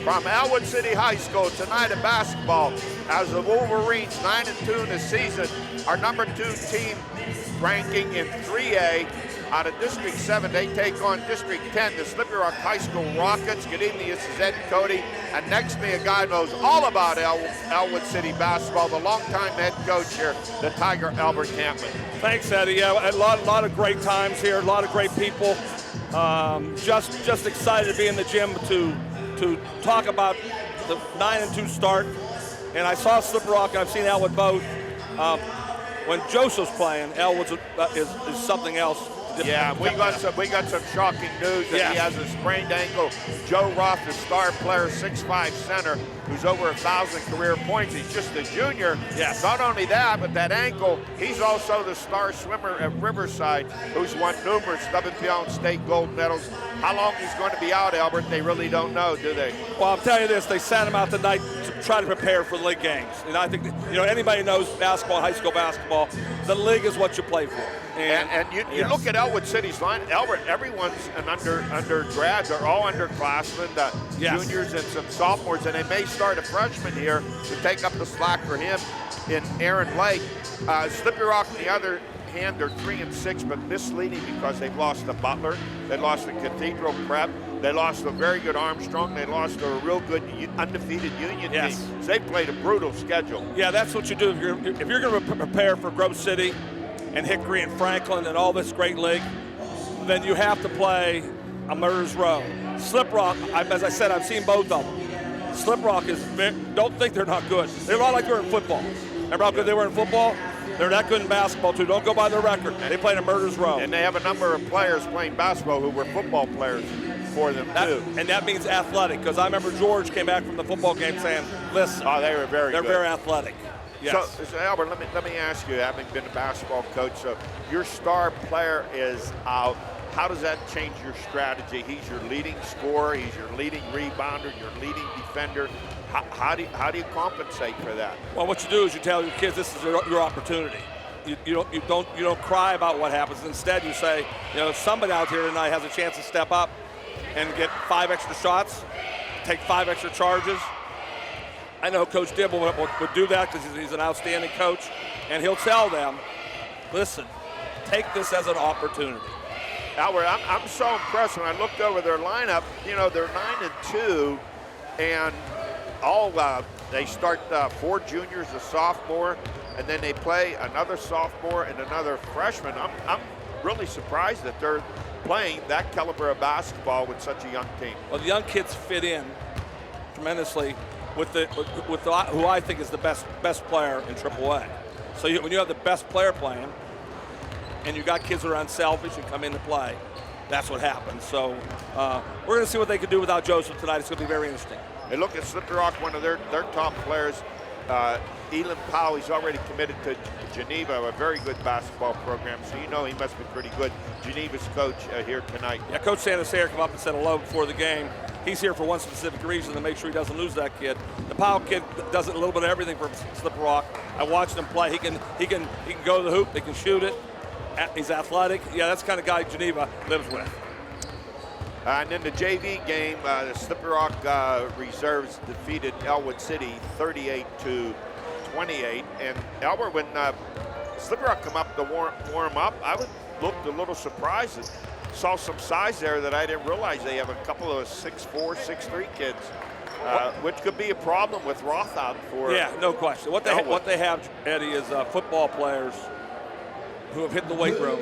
from Ellwood City High School tonight in basketball as the Wolverines 9-2 in the season are number 2 team ranking in 3A. Out of District 7, they take on District 10, the Slippery Rock High School Rockets. Good evening, this is Ed Cody. And next to me, a guy who knows all about Ellwood City basketball, the longtime head coach here, the Tiger Albert Campman. Thanks, Eddie. Yeah, a lot of great times here, a lot of great people. Just excited to be in the gym to talk about the 9-2 start. And I saw Slippery Rock, and I've seen Ellwood both. When Joseph's playing, Ellwood is something else. Yeah, we got some shocking news that he has a sprained ankle. Joe Roth, the star player, 6'5" center, who's over 1,000 career points. He's just a junior. Yes. Not only that, but that ankle, he's also the star swimmer at Riverside, who's won numerous WPL and state gold medals. How long he's going to be out, Albert, they really don't know, do they? Well, I'll tell you this, they sat him out tonight to try to prepare for the league games. And I think, anybody knows basketball, high school basketball, the league is what you play for. And you look at Ellwood City's line, everyone's an undergrad. They're all underclassmen, juniors and some sophomores, and they may start a freshman here to take up the slack for him in Aaron Lake. Slippery Rock, on the other hand, they're 3-6, but misleading because they've lost to Butler, they lost to Cathedral Prep, they lost to a very good Armstrong, they lost to a real good undefeated Union team. So they played a brutal schedule. Yeah, that's what you do. If you're going to prepare for Grove City and Hickory and Franklin and all this great league, then you have to play a murderer's row. Slip Rock, as I said, I've seen both of them. Slip Rock don't think they're not good. They're a lot like they were in football. Remember how good they were in football? They're that good in basketball, too. Don't go by their record. They played a murderer's row. And they have a number of players playing basketball who were football players for them, too. And that means athletic, because I remember George came back from the football game saying, listen, they were very good. They're very athletic. Yes. So, Albert, let me ask you, having been a basketball coach, so your star player is out. How does that change your strategy? He's your leading scorer, he's your leading rebounder, your leading defender. How do you compensate for that? Well, what you do is you tell your kids this is your opportunity. You don't cry about what happens. Instead, you say, somebody out here tonight has a chance to step up and get 5 extra shots, take 5 extra charges. I know Coach Dibble would do that because he's an outstanding coach, and he'll tell them, listen, take this as an opportunity. Albert, I'm so impressed when I looked over their lineup. They're 9-2, and they start 4 juniors, a sophomore, and then they play another sophomore and another freshman. I'm really surprised that they're playing that caliber of basketball with such a young team. Well, the young kids fit in tremendously with who I think is the best player in AAA. So when you have the best player playing, and you got kids that are unselfish and come in to play, that's what happens. So we're going to see what they can do without Joseph tonight. It's going to be very interesting. They look at Slippery Rock, one of their top players, Elon Powell. He's already committed to Geneva, a very good basketball program, so he must be pretty good. Geneva's coach here tonight. Yeah, Coach Santasair came up and said hello before the game. He's here for one specific reason, to make sure he doesn't lose that kid. The Powell kid does a little bit of everything for Slippery Rock. I watched him play. He can go to the hoop. He can shoot it. He's athletic. Yeah, that's the kind of guy Geneva lives with. And in the JV game, the Slippery Rock reserves defeated Ellwood City 38-28. And Albert, when Slippery Rock come up to warm up, I looked a little surprised and saw some size there that I didn't realize. They have a couple of 6'4", 6'3" kids, which could be a problem with Roth out for. Yeah, no question. What they have, Eddie, is football players who have hit the weight room.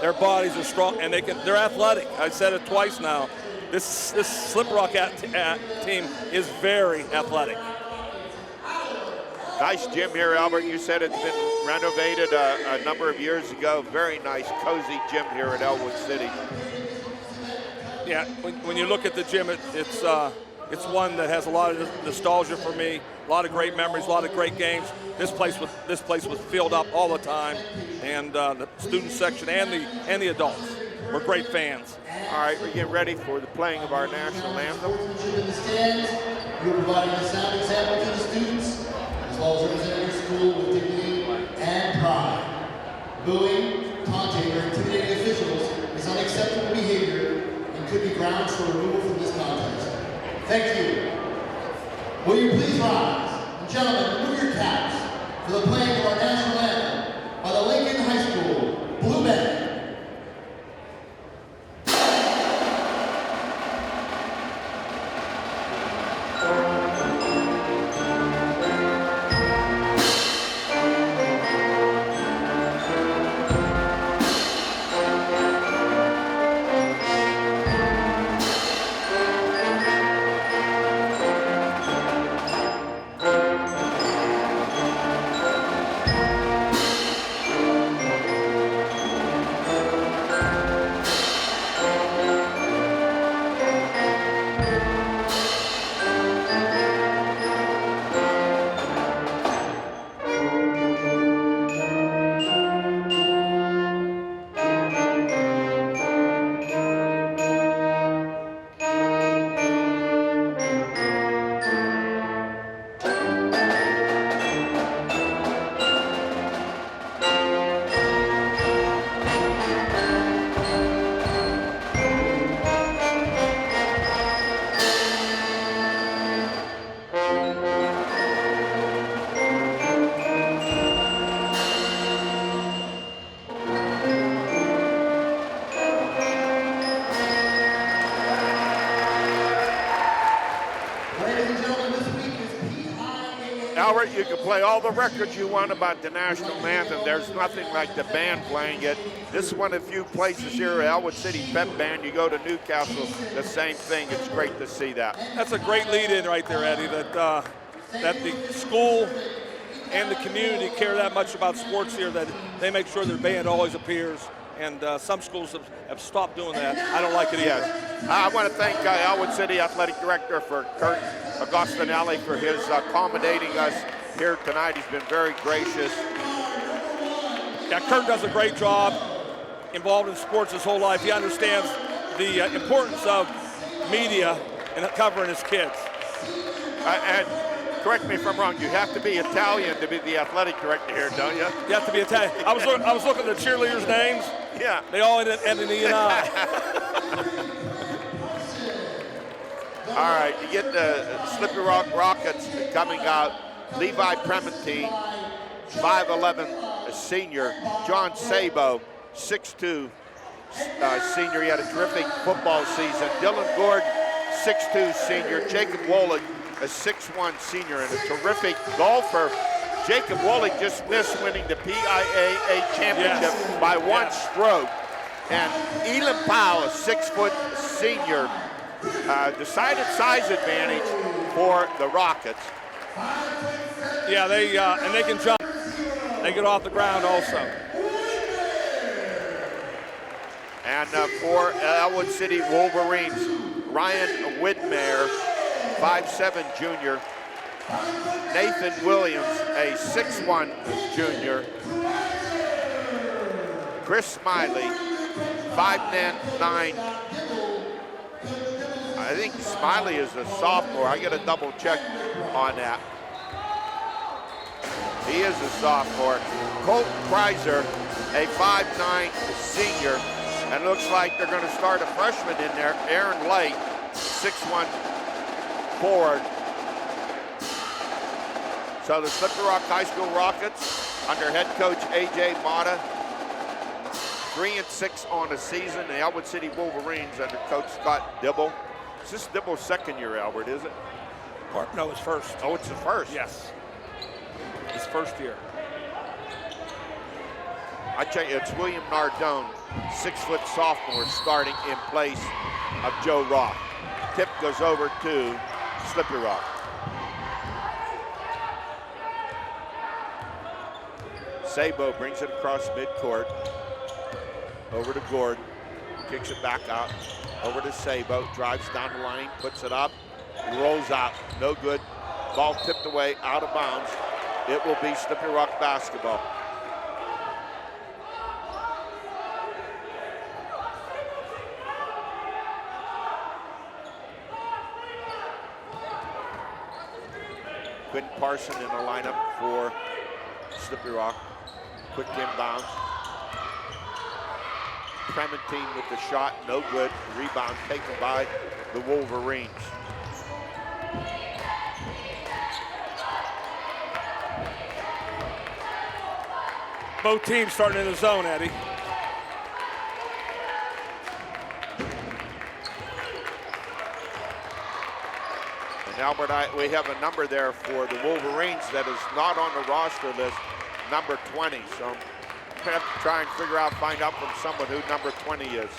Their bodies are strong, and they're athletic. I said it twice now. This Slippery Rock team is very athletic. Nice gym here, Albert. You said it's been renovated a number of years ago. Very nice, cozy gym here at Ellwood City. Yeah, when you look at the gym, it's one that has a lot of nostalgia for me. A lot of great memories, a lot of great games. This place was filled up all the time, and the student section and the adults were great fans. All right, we're getting ready for the playing of our national anthem. You're providing a sound example to the students, as well as representing your school with dignity and pride. Booing, taunting, or intimidating officials is unacceptable behavior and could be grounds for removal from this contest. Thank you. Will you please rise? And gentlemen, remove your caps for the playing of our national anthem by the Lincoln High School Blue Band. Albert, you can play all the records you want about the national anthem. There's nothing like the band playing it. This is one of the few places here at Ellwood City Pep Band. You go to Newcastle, the same thing. It's great to see that. That's a great lead-in right there, Eddie, that the school and the community care that much about sports here that they make sure their band always appears. And some schools have stopped doing that. I don't like it either. Yes. I want to thank Ellwood City Athletic Director for Kurt Agostinelli for his accommodating us here tonight. He's been very gracious. Yeah, Kurt does a great job involved in sports his whole life. He understands the importance of media and covering his kids. And correct me if I'm wrong, you have to be Italian to be the athletic director here, don't you? You have to be Italian. I was looking at the cheerleaders' names. Yeah. They all end in E and I. All right, you get the Slippery Rock Rockets coming out. Levi Prementine, 5'11", a senior. John Sabo, 6'2", senior. He had a terrific football season. Dylan Gordon, 6'2", senior. Jacob Wolick, a 6'1" senior and a terrific golfer. Jacob Wolick just missed winning the PIAA championship by one stroke. And Elam Powell, a 6-foot senior, decided size advantage for the Rockets. Yeah, and they can jump. They get off the ground also. And for Ellwood City Wolverines, Ryan Widmere, 5'7" junior. Nathan Williams, a 6'1" junior. Chris Smiley, 5'9". I think Smiley is a sophomore. I got to double check on that. He is a sophomore. Colton Kreiser, a 5'9" senior. And it looks like they're going to start a freshman in there, Aaron Lake, 6'1" forward. So the Slippery Rock High School Rockets, under head coach A.J. Mata, 3-6 on the season. The Ellwood City Wolverines under coach Scott Dibble. Is this Dibble's second year, Albert, is it? No, it's first. Oh, it's the first? Yes. His first year. I tell you, it's William Nardone, 6-foot sophomore, starting in place of Joe Roth. Tip goes over to Slippery Rock. Sabo brings it across midcourt. Over to Gordon. Kicks it back out. Over to Sabo. Drives down the lane. Puts it up. Rolls out. No good. Ball tipped away. Out of bounds. It will be Slippery Rock basketball. Quentin Parson in the lineup for Slippery Rock. Quick inbound. Prementine with the shot, no good. Rebound taken by the Wolverines. Both teams starting in the zone, Eddie. And Albert, we have a number there for the Wolverines that is not on the roster list, number 20. So I'm gonna have to try and find out from someone who number 20 is.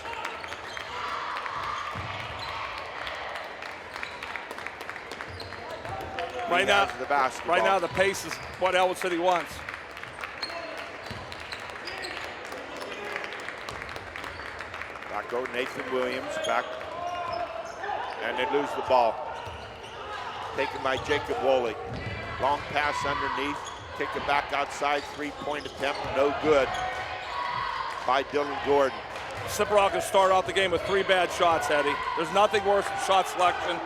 Right now, the pace is what Ellwood City wants. Back go Nathan Williams, back, and they lose the ball. Taken by Jacob Woley. Long pass underneath, kick it back outside, three-point attempt, no good by Dylan Gordon. Slippery Rock can start off the game with 3 bad shots, Eddie. There's nothing worse than shot selection.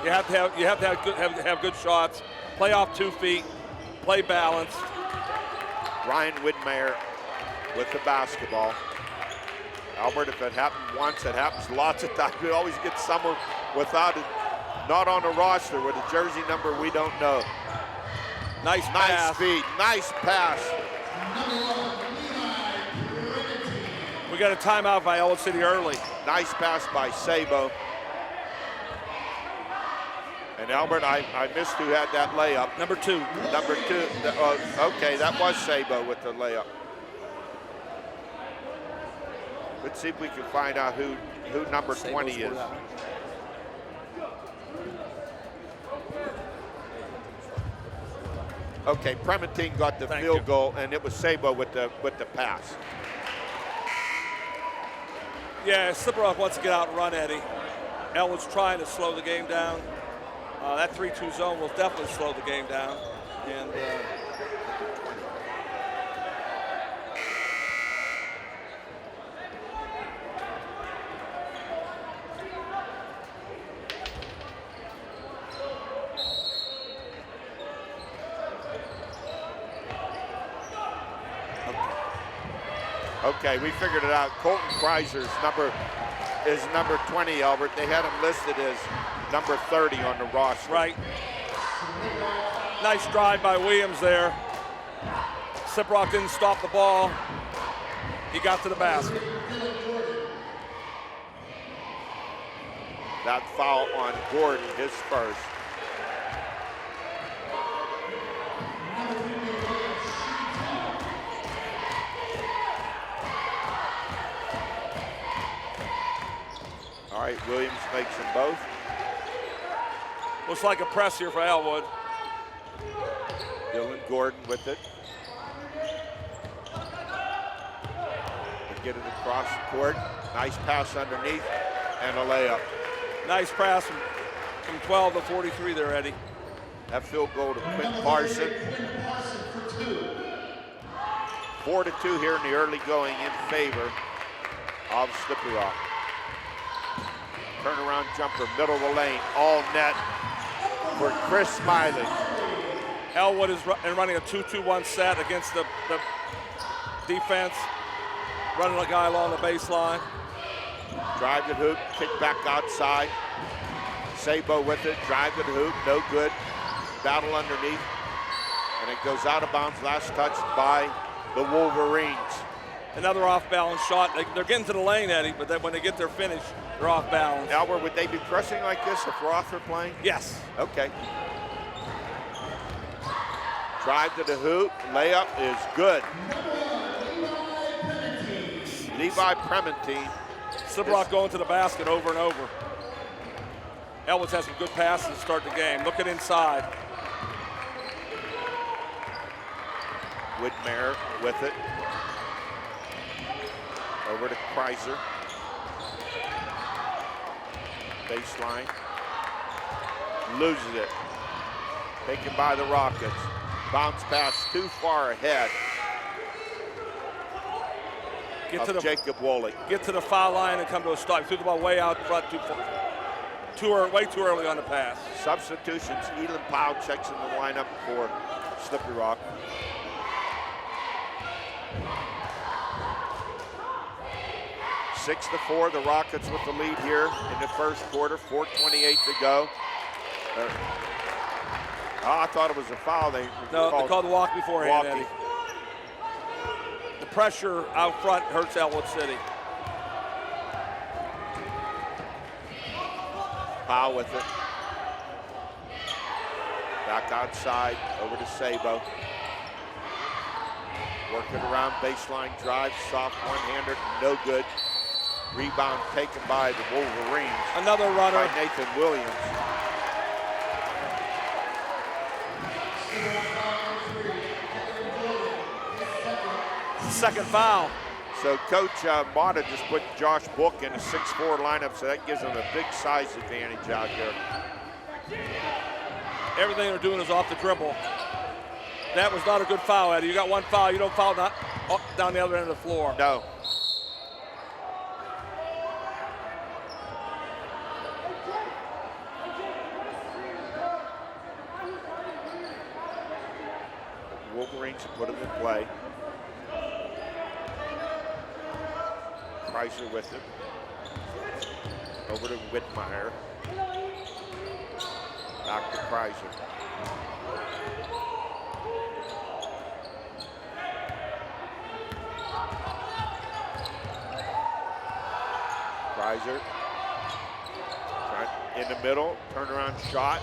You have to have good shots. Play off 2 feet. Play balanced. Ryan Widmeyer with the basketball. Albert, if it happened once, it happens lots of times. We always get someone without it, not on the roster with a jersey number we don't know. Nice pass. Speed, nice pass. We got a timeout by Ellwood City early. Nice pass by Sabo. And Albert, I missed who had that layup. Number 2. Number 2, okay, that was Sabo with the layup. Let's see if we can find out who number 20 is. Okay, Prementine got the field goal, and it was Sabo with the pass. Yeah, Slippery Rock wants to get out and run, Eddie. Ellwood's trying to slow the game down. That 3-2 zone will definitely slow the game down. And okay, we figured it out. Colton Kreiser's number is number 20, Albert. They had him listed as number 30 on the roster. Right. Nice drive by Williams there. Slippery Rock didn't stop the ball. He got to the basket. That foul on Gordon, his first. All right, Williams makes them both. Looks like a press here for Ellwood. Dylan Gordon with it. They get it across the court. Nice pass underneath and a layup. Nice pass from 12 to 43 there, Eddie. That field goal to Quinn Parson. 4-2 here in the early going in favor of Slippery Rock. Turnaround jumper, middle of the lane, all net for Chris Smiley. Ellwood is running a 2-2-1 set against the defense, running a guy along the baseline. Drive to hoop, kick back outside. Sabo with it, drive to the hoop, no good. Battle underneath, and it goes out of bounds. Last touch by the Wolverines. Another off-balance shot. They're getting to the lane, Eddie, but then when they get their finish, they're off balance. Albert, would they be pressing like this if Roth were playing? Yes. Okay. Drive to the hoop, layup is good. Levi Prementine. Slippery Rock going to the basket over and over. Ellwood has some good passes to start the game. Looking inside. Widmeyer with it. Over to Kreiser. Baseline. Loses it. Taken by the Rockets. Bounce pass too far ahead of Jacob Woley. Get to the foul line and come to a stop. Threw the ball way out front, way too early on the pass. Substitutions. Elon Powell checks in the lineup for Slippery Rock. Six to 4, the Rockets with the lead here in the first quarter. 4:28 to go. I thought it was a foul. They called the walk beforehand, Eddie. pressure out front hurts Ellwood City. Powell with it. Back outside, over to Sabo. Working around baseline drive, soft one-hander, no good. Rebound taken by the Wolverines. Another runner. By Nathan Williams. Second foul. So Coach Mata just put Josh Book in a 6'4" lineup, so that gives him a big size advantage out there. Everything they're doing is off the dribble. That was not a good foul, Eddie. You got one foul, you don't foul down the other end of the floor. No. Wolverines put him in play. Kreiser with it. Over to Whitmire. Back to Kreiser. Kreiser. In the middle, turnaround shot.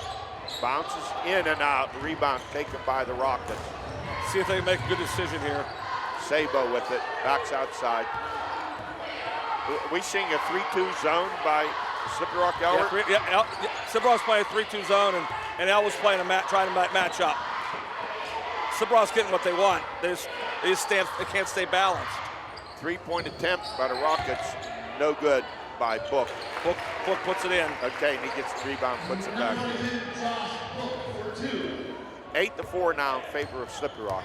Bounces in and out. Rebound taken by the Rockets. See if they can make a good decision here. Sabo with it. Backs outside. We seeing a 3-2 zone by Slippery Rock Ellwood? Yeah, Slippery Rock's playing a 3-2 zone, and Ellwood's playing trying to match up. Slippery Rock's getting what they want. They can't stay balanced. 3-point attempt by the Rockets, no good by Book. Book puts it in. Okay, and he gets the rebound, puts it back. 8-4 now in favor of Slippery Rock.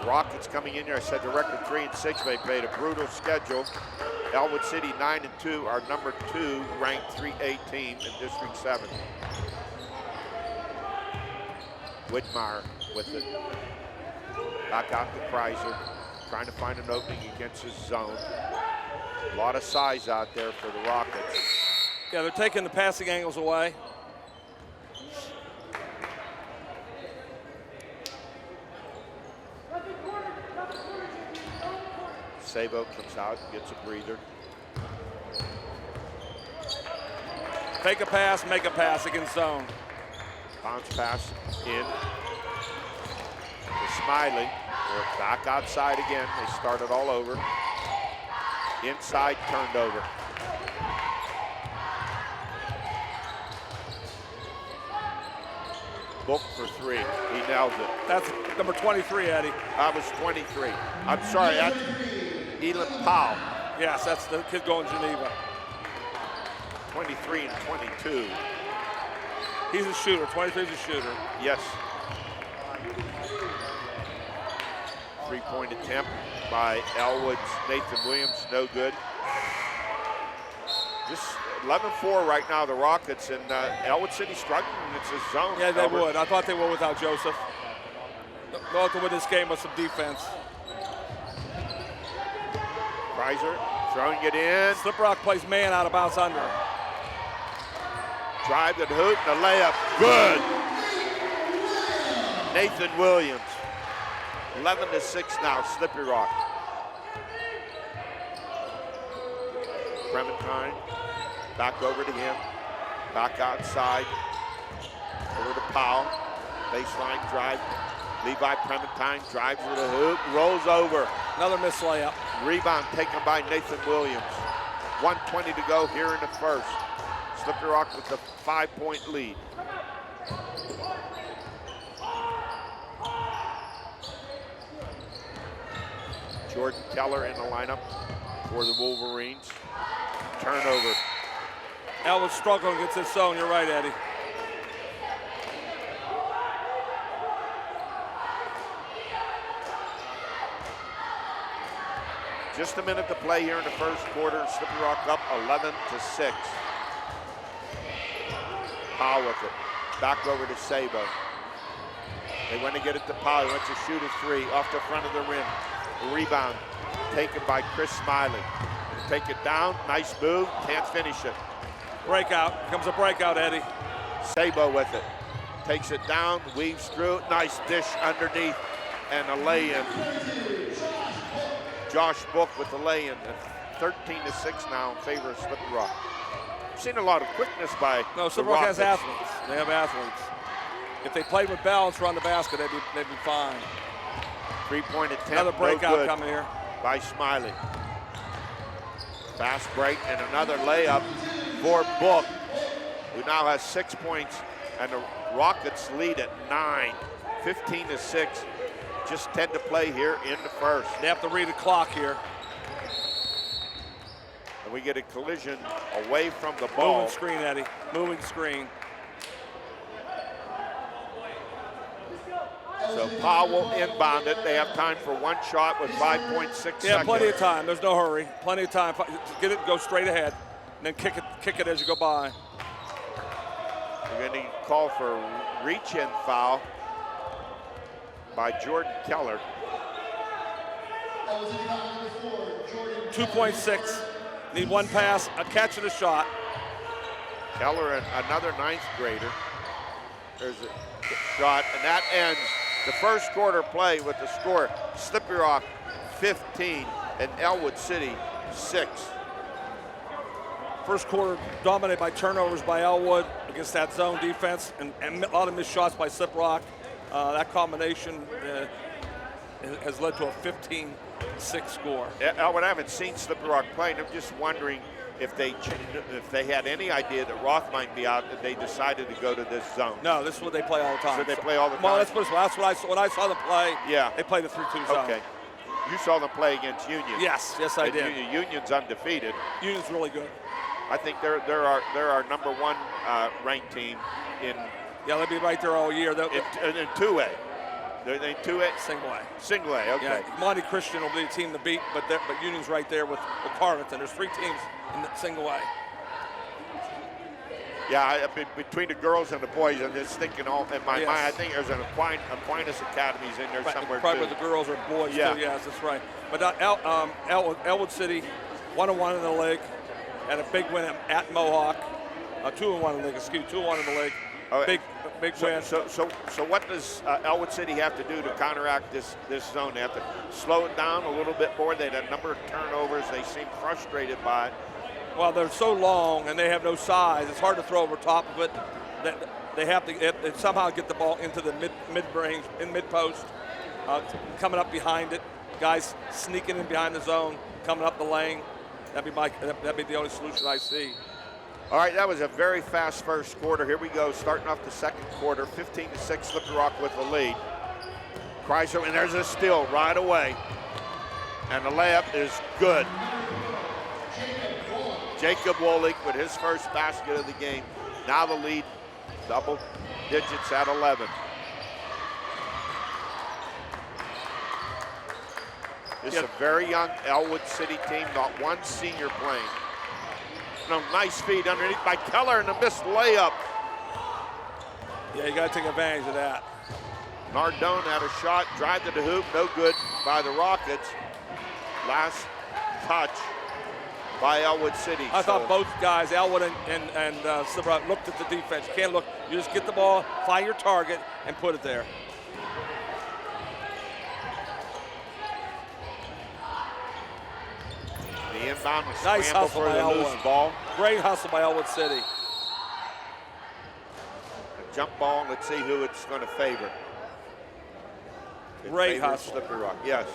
Rockets coming in here, I said the record 3-6. They played a brutal schedule. Ellwood City 9-2, our number 2 ranked 3A team in District 7. Whitmire with it. Back out to Kreiser, trying to find an opening against his zone. A lot of size out there for the Rockets. Yeah, they're taking the passing angles away. Sabo comes out, gets a breather. Take a pass, make a pass against zone. Bounce pass in to Smiley. We're back outside again. They started all over. Inside, turned over. Book for 3. He nailed it. That's number 23, Eddie. That was 23. I'm sorry, that's Elon Powell. Yes, that's the kid going Geneva. 23 and 22. He's a shooter. 23 is a shooter. Yes. 3-point attempt by Ellwood's Nathan Williams, no good. Just 11-4 right now, the Rockets, and Ellwood City struggling. It's a zone. Yeah, they would. I thought they would without Joseph. They'll have to win this game with some defense. Kreiser throwing it in. Slippery Rock plays man out of bounds under. Drive to the hoop, and the layup, good. Nathan Williams, 11-6 now, Slippery Rock. Clementine, back over to him, back outside, over to Powell, baseline drive. Levi Clementine drives to the hoop, rolls over. Another missed layup. Rebound taken by Nathan Williams. 1:20 to go here in the first. Slippery Rock with a 5-point lead. Jordan Keller in the lineup for the Wolverines. Turnover. Ellwood struggling against this zone. You're right, Eddie. Just a minute to play here in the first quarter. Slippery Rock up 11-6. Powell with it. Back over to Sabo. They want to get it to Powell. He wants to shoot a 3 off the front of the rim. Rebound taken by Chris Smiley. Take it down. Nice move. Can't finish it. Breakout. Comes a breakout, Eddie. Sabo with it. Takes it down. Weaves through. Nice dish underneath. And a lay-in. Josh Book with the lay-in. 13-6 now in favor of Slippery Rock. I've seen a lot of quickness by No, Slippery Rock has athletes. They have athletes. If they played with balance around the basket, they'd be fine. 3-point attempt. Another breakout no coming here by Smiley. Fast break and another layup for Book, who now has 6 points, and the Rockets lead at 9. 15-6. Just 10 to play here in the first. They have to read the clock here. And we get a collision away from the ball. Moving screen, Eddie. Moving screen. So Powell inbound it. They have time for one shot with 5.6 seconds. Yeah, plenty of time. There's no hurry. Plenty of time. Get it, go straight ahead, and then kick it as you go by. We're going to call for reach-in foul by Jordan Keller. 2.6. Need one pass, a catch, and a shot. Keller and another 9th grader. There's a shot, and that ends the first quarter play with the score: Slippery Rock 15 and Ellwood City 6. First quarter dominated by turnovers by Ellwood against that zone defense, and a lot of missed shots by Slippery Rock. That combination has led to a 15-6 score. Ellwood, I haven't seen Slippery Rock play, and I'm just wondering if they had any idea that Roth might be out, that they decided to go to this zone. No, this is what they play all the time. So they play all the time? Well, let's put it this way. That's what I saw. When I saw them play, yeah, they played the 3-2 zone. Okay. You saw them play against Union. Yes, I did. Union's undefeated. Union's really good. I think they're our number 1 ranked team in. Yeah, they'll be right there all year. In 2A. They're in 2A? Single A, okay. Yeah, Monte Christian will be the team to beat, but Union's right there with Carleton. There's 3 teams in the single A. Yeah, between the girls and the boys, I'm just thinking all in my mind. I think there's an Aquinas Academies in there somewhere probably too. With the girls or boys too. Yes, that's right. But Ellwood City, 1-1 in the league, and a big win at Mohawk. 2-1 in the league. 2-1 in the league. Big win. So what does Ellwood City have to do to counteract this zone? They have to slow it down a little bit more. They had a number of turnovers. They seem frustrated by it. Well, they're so long and they have no size. It's hard to throw over top of it. They have to somehow get the ball into the mid-range, mid-post, coming up behind it. Guys sneaking in behind the zone, coming up the lane. That'd be the only solution I see. All right, that was a very fast first quarter. Here we go, starting off the second quarter, 15-6, Slippery Rock with the lead. Chrysler, and there's a steal right away. And the layup is good. Jacob Wolich with his first basket of the game. Now the lead, double digits at 11. This is a very young Ellwood City team, not one senior playing. No, nice feed underneath by Keller and a missed layup. Yeah, you got to take advantage of that. Nardone had a shot, drive to the hoop, no good by the Rockets. Last touch by Ellwood City. I thought both guys, Ellwood and Slippery Rock, looked at the defense. You can't look. You just get the ball, find your target, and put it there. The inbound was nice scramble hustle for by the Ellwood. loose ball. Great hustle by Ellwood City. A jump ball. Let's see who it's going to favor. Great hustle. Slippery Rock. Yes.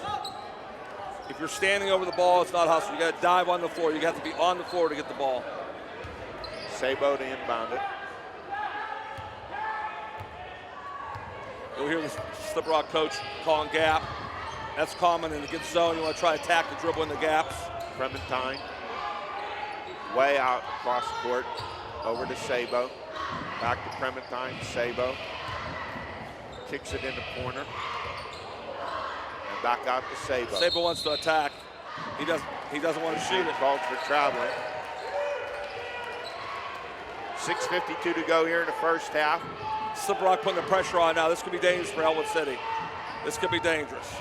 If you're standing over the ball, it's not hustle. You got to dive on the floor. You got to be on the floor to get the ball. Sabo to inbound it. You'll hear the Slippery Rock coach calling gap. That's common in the good zone. You want to try to attack the dribble in the gaps. Clementine, way out across the court, over to Sabo. Back to Clementine, Sabo. Kicks it in the corner. And back out to Sabo. Sabo wants to attack. He doesn't want to shoot it. Called for traveling. 6:52 to go here in the first half. Slippery Rock putting the pressure on now. This could be dangerous for Ellwood City. This could be dangerous.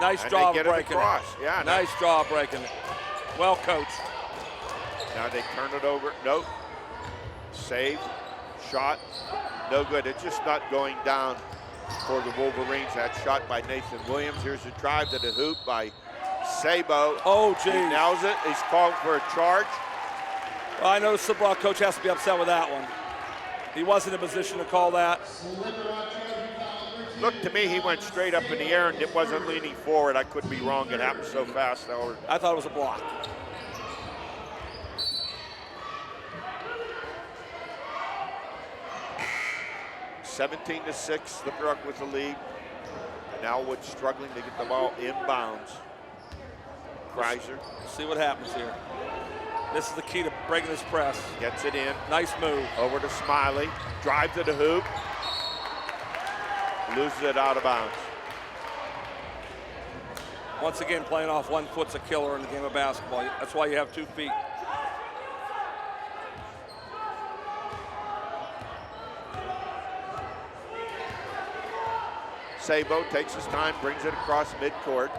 Nice job breaking it. Yeah, nice job breaking it. Well coached. Now they turn it over. Nope. Saved. Shot. No good. It's just not going down for the Wolverines. That shot by Nathan Williams. Here's a drive to the hoop by Sabo. Oh, geez. He nails it. He's called for a charge. Well, I know the Slippery Rock coach has to be upset with that one. He wasn't in a position to call that. Look, to me, he went straight up in the air and it wasn't leaning forward. I could be wrong. It happened so fast, Howard. I thought it was a block. (17 to 6). Slippery Rock with the lead. And Ellwood struggling to get the ball inbounds. Kreiser. See what happens here. This is the key to breaking this press. Gets it in. Nice move. Over to Smiley. Drive to the hoop. Loses it out of bounds. Once again, playing off 1 foot's a killer in the game of basketball. That's why you have 2 feet. Sabo takes his time, brings it across midcourt.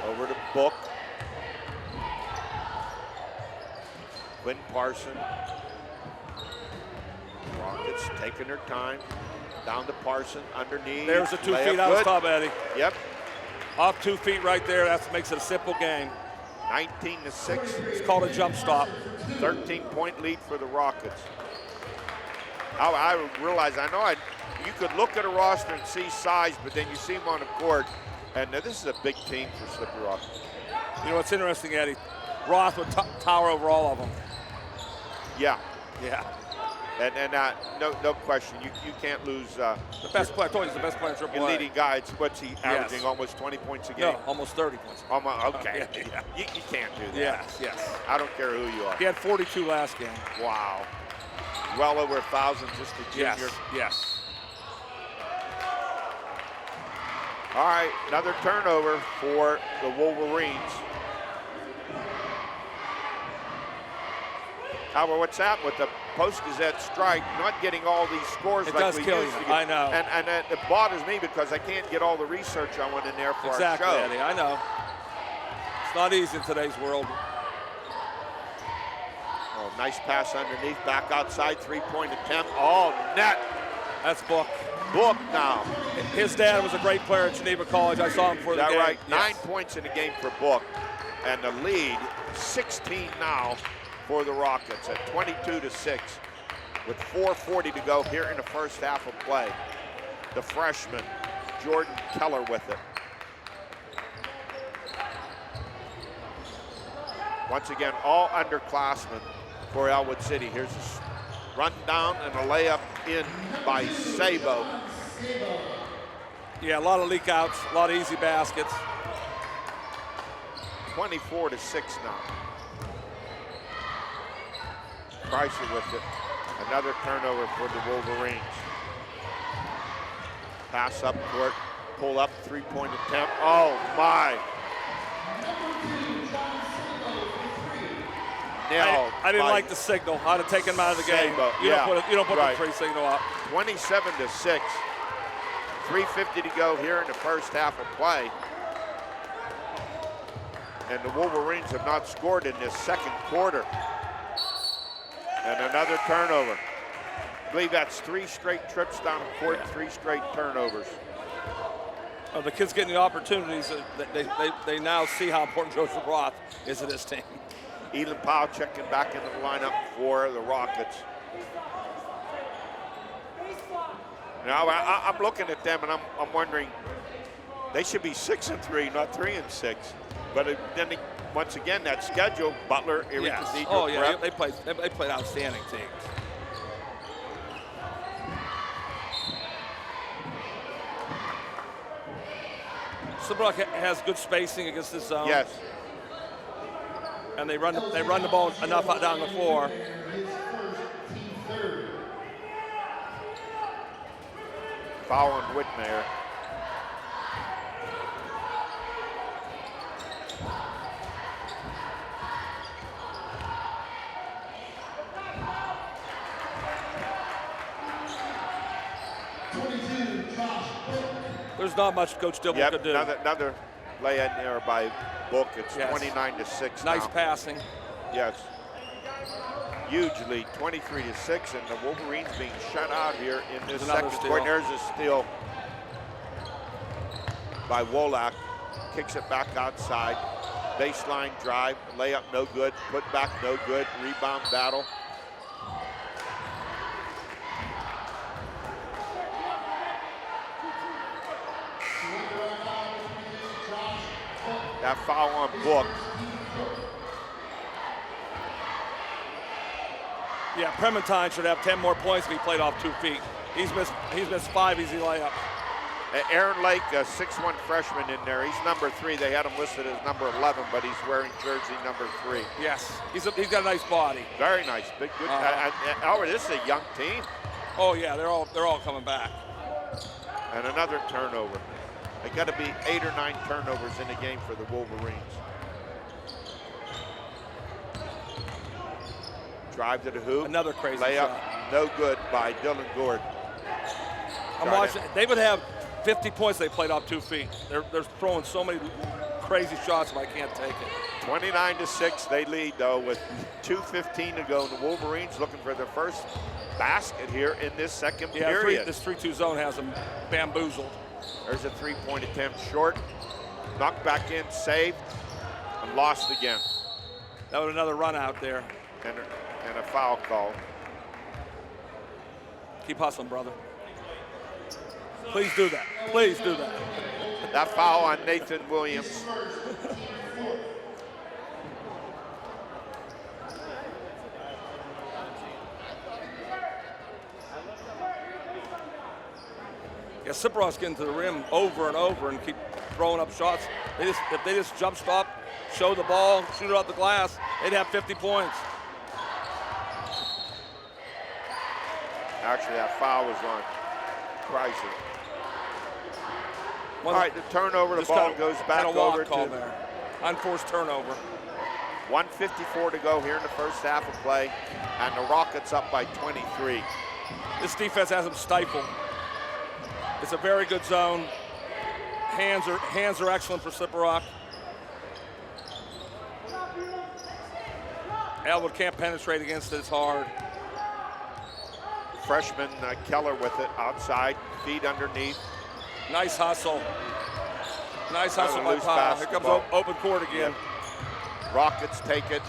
Over to Book. Quinn Parson. Rockets taking their time. Down to Parson, underneath. There's the 2 Layup feet out of good. top, Eddie. Yep. Off 2 feet right there. That makes it a simple game. 19 to 6. It's called a jump stop. 13-point lead for the Rockets. I realize, you could look at a roster and see size, but then you see them on the court, and this is a big team for Slippery Rock. You know what's interesting, Eddie? Roth would tower over all of them. Yeah. Yeah. And no question, you can't lose. The best player, I told you he's the best player in AAA. Your leading guy, what's he averaging? Yes. Almost 20 points a game? No, almost 30 points. Okay. Yeah. You can't do that. Yes. I don't care who you are. He had 42 last game. Wow. Well over 1,000 just a junior. Yes. All right, another turnover for the Wolverines. However, what's happened with the Post-Gazette strike, not getting all these scores It like does we kill used you. to get. I know. And it bothers me because I can't get all the research I want in there for Exactly, our show. Eddie. I know. It's not easy in today's world. Oh, nice pass underneath, back outside, 3-point attempt. Oh, net. That's Book. Book now. His dad was a great player at Geneva College. I saw him for Is the that game. right? Yes. 9 points in the game for Book. And the lead, 16 now for the Rockets at 22 to 6 with 4:40 to go here in the first half of play. The freshman, Jordan Keller with it. Once again, all underclassmen for Ellwood City. Here's a run down and a layup in by Sabo. Yeah, a lot of leak outs, a lot of easy baskets. 24 to 6 now. Kreiser with it. Another turnover for the Wolverines. Pass up court, pull up, 3-point attempt. Oh my. I didn't like the signal. I'd have taken him out of the game. You don't put a free signal up. 27 to 6. 3:50 to go here in the first half of play. And the Wolverines have not scored in this second quarter. And another turnover. I believe that's 3 straight trips down the court, 3 straight turnovers. Oh, the kids getting the opportunities. They now see how important Joseph Roth is to this team. Elon Powell checking back into the lineup for the Rockets. Now I'm looking at them and I'm wondering, they should be 6-3, not 3-6. But then once again, that schedule, Butler, Erie Cathedral. Oh yeah, Prep. they played outstanding teams. Slippery Rock has good spacing against this zone. Yes. And they run the ball enough out down the floor. Foul on Whitmire. There's not much Coach Dibble could do. Another lay in there by Book. It's 29 to 6 Nice now. passing. Yes. Huge lead, 23-6, and the Wolverines being shut out here in this Another second steal. quarter. There's a steal by Wolak. Kicks it back outside. Baseline drive, layup no good, put back no good, rebound battle. That foul on Book. Yeah, Prementine should have 10 more points if he played off 2 feet. He's missed 5 easy layups. Aaron Lake, a 6'1" freshman in there. He's number 3. They had him listed as number 11, but he's wearing jersey number 3. Yes, he's got a nice body. Very nice, big, good. Albert, this is a young team. Oh yeah, they're all coming back. And another turnover. They got to be 8 or 9 turnovers in a game for the Wolverines. Drive to the hoop. Another crazy layup, shot. no good by Dylan Gord. I'm watching. They would have 50 points. They played off 2 feet. They're throwing so many crazy shots, but I can't take it. 29-6, they lead though with 2:15 to go. The Wolverines looking for their first basket here in this second period. This 3-2 zone has them bamboozled. There's a 3-point attempt short. Knocked back in, saved, and lost again. That was another run out there. And a foul call. Keep hustling, brother. Please do that. Please do that. That foul on Nathan Williams. Yeah, Siprock's getting to the rim over and over and keep throwing up shots. If they just jump stop, show the ball, shoot it off the glass, they'd have 50 points. Actually, that foul was on Chrysler. All Well, right, the turnover, the ball goes back over to there. Unforced turnover. 1:54 to go here in the first half of play, and the Rockets up by 23. This defense has them stifled. It's a very good zone. Hands are excellent for Siprock. Ellwood can't penetrate against it. It's hard. Freshman Keller with it outside, feet underneath. Nice hustle. Nice hustle by loose Powell. Here comes basketball. open court again. Rockets take it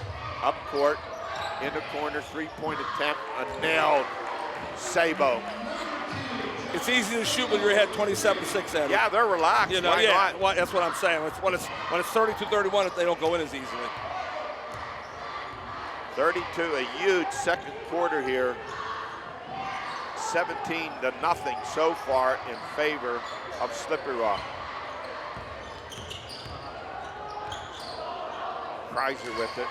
up court, in the corner, 3-point attempt, a nailed Sabo. It's easy to shoot when you're ahead 27-6 at it. Yeah, they're relaxed. You know, Why yeah, not? that's what I'm saying. When it's 32-31, they don't go in as easily. 32, a huge second quarter here. 17-0 so far in favor of Slippery Rock. Chrysler with it.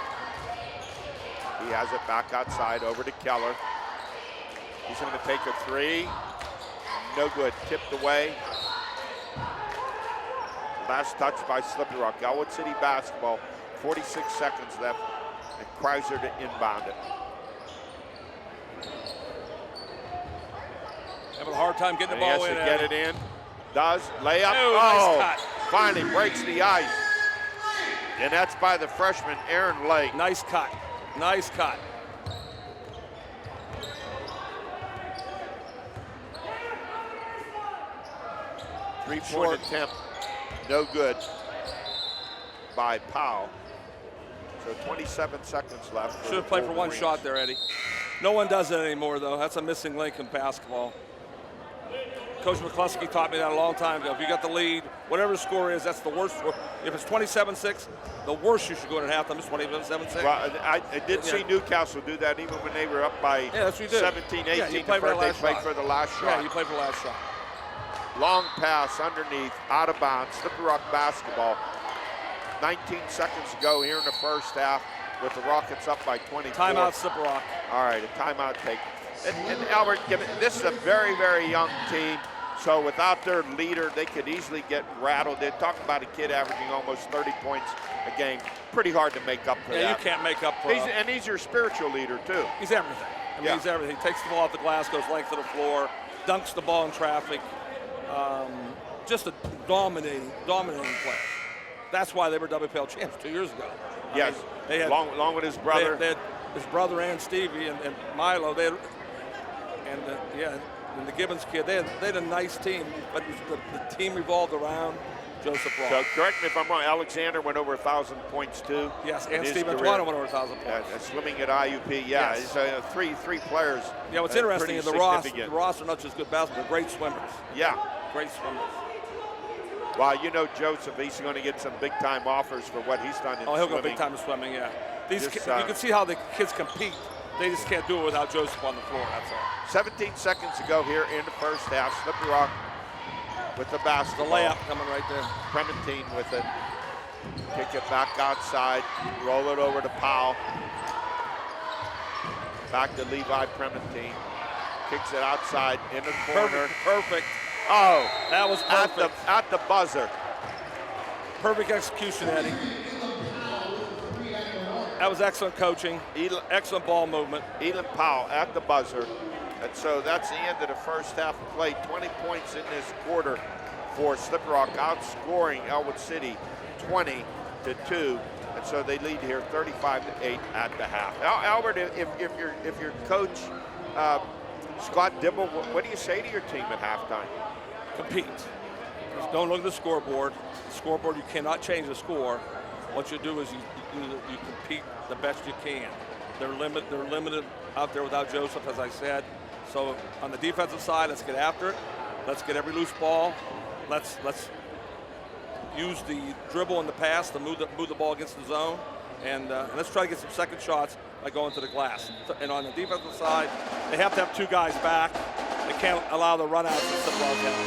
He has it back outside over to Keller. He's going to take a 3. No good. Tipped away. Last touch by Slippery Rock. Ellwood City basketball. 46 seconds left. And Chrysler to inbound it. Having a hard time getting the And ball he in. has to get it in. Does. Layup. Oh, nice cut. Finally breaks the ice. And that's by the freshman, Aaron Lake. Nice cut. Nice cut. Three-point attempt. No good by Powell. So 27 seconds left. Should have played for one shot there, Eddie. No one does that anymore, though. That's a missing link in basketball. Coach McCluskey taught me that a long time ago. If you got the lead, whatever the score is, that's the worst. If it's 27-6, the worst you should go in at halftime is 27-6. Well, I did see Newcastle do that even when they were up by 17, 18. Yeah, you play for the last they played shot. for the last shot. Yeah, you play for the last shot. Long pass underneath, out of bounds, Slippery Rock basketball. 19 seconds to go here in the first half with the Rockets up by 24. Timeout, Slippery Rock. All right, a timeout taken. And Albert, this is a very, very young team. So without their leader, they could easily get rattled. They're talking about a kid averaging almost 30 points a game. Pretty hard to make up for that. Yeah, you can't make up for it. And he's your spiritual leader, too. He's everything. I mean, he's everything. He takes the ball off the glass, goes length of the floor, dunks the ball in traffic. Just a dominating player. That's why they were WPL champs 2 years ago. Yes, they had, along with his brother. They had his brother and Stevie and Milo, and the Gibbons kid, they had a nice team, but the team revolved around Joseph Ross. So correct me if I'm wrong, Alexander went over 1,000 points too. Yes, and Steve Antoine went over 1,000 points. Swimming at IUP, yeah. Yes. It's three players. Yeah, what's interesting is the Ross are not just good basketball, they're great swimmers. Yeah. Great swimmers. Well, you know Joseph, he's going to get some big-time offers for what he's done in he'll swimming. go big time in swimming, yeah. You can see how the kids compete. They just can't do it without Joseph on the floor, that's all. 17 seconds to go here in the first half. Slippery Rock with the basketball. The layup coming right there. Prementine with it. Kick it back outside. Roll it over to Powell. Back to Levi Prementine. Kicks it outside in the corner. Perfect. Oh, that was perfect. At the buzzer. Perfect execution, Eddie. That was excellent coaching. Excellent ball movement. Elon Powell at the buzzer. And so that's the end of the first half of play. 20 points in this quarter for Slippery Rock, outscoring Ellwood City 20-2. And so they lead here 35-8 at the half. Now, Albert, if you're coach Scott Dibble, what do you say to your team at halftime? Compete. Just don't look at the scoreboard. The scoreboard, you cannot change the score. What you do is you compete the best you can. They're limited out there without Joseph, as I said. So on the defensive side, let's get after it. Let's get every loose ball. Let's use the dribble and the pass to move the ball against the zone, and let's try to get some second shots by going to the glass. And on the defensive side, they have to have two guys back. They can't allow the run-outs to slip balls down.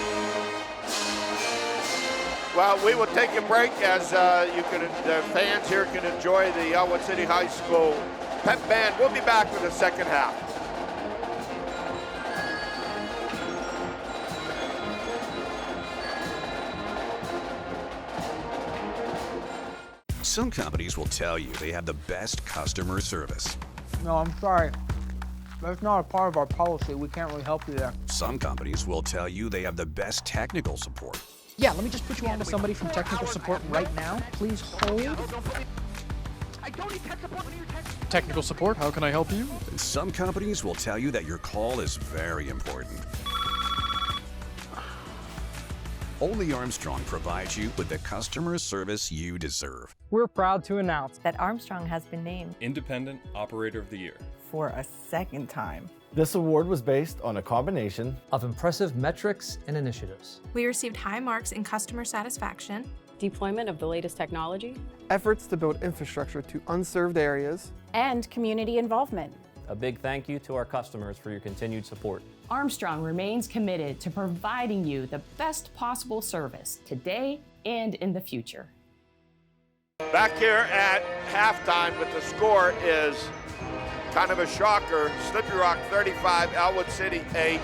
Well, we will take a break as the fans here can enjoy the Ellwood City High School pep band. We'll be back for the second half. Some companies will tell you they have the best customer service. No, I'm sorry. That's not a part of our policy. We can't really help you there. Some companies will tell you they have the best technical support. Yeah, let me just put you on with somebody from technical support right now. Please hold. I don't need tech support. Technical support, how can I help you? Some companies will tell you that your call is very important. Only Armstrong provides you with the customer service you deserve. We're proud to announce that Armstrong has been named Independent Operator of the Year for a second time. This award was based on a combination of impressive metrics and initiatives. We received high marks in customer satisfaction, deployment of the latest technology, efforts to build infrastructure to unserved areas, and community involvement. A big thank you to our customers for your continued support. Armstrong remains committed to providing you the best possible service today and in the future. Back here at halftime with the score is kind of a shocker. Slippery Rock 35, Ellwood City 8.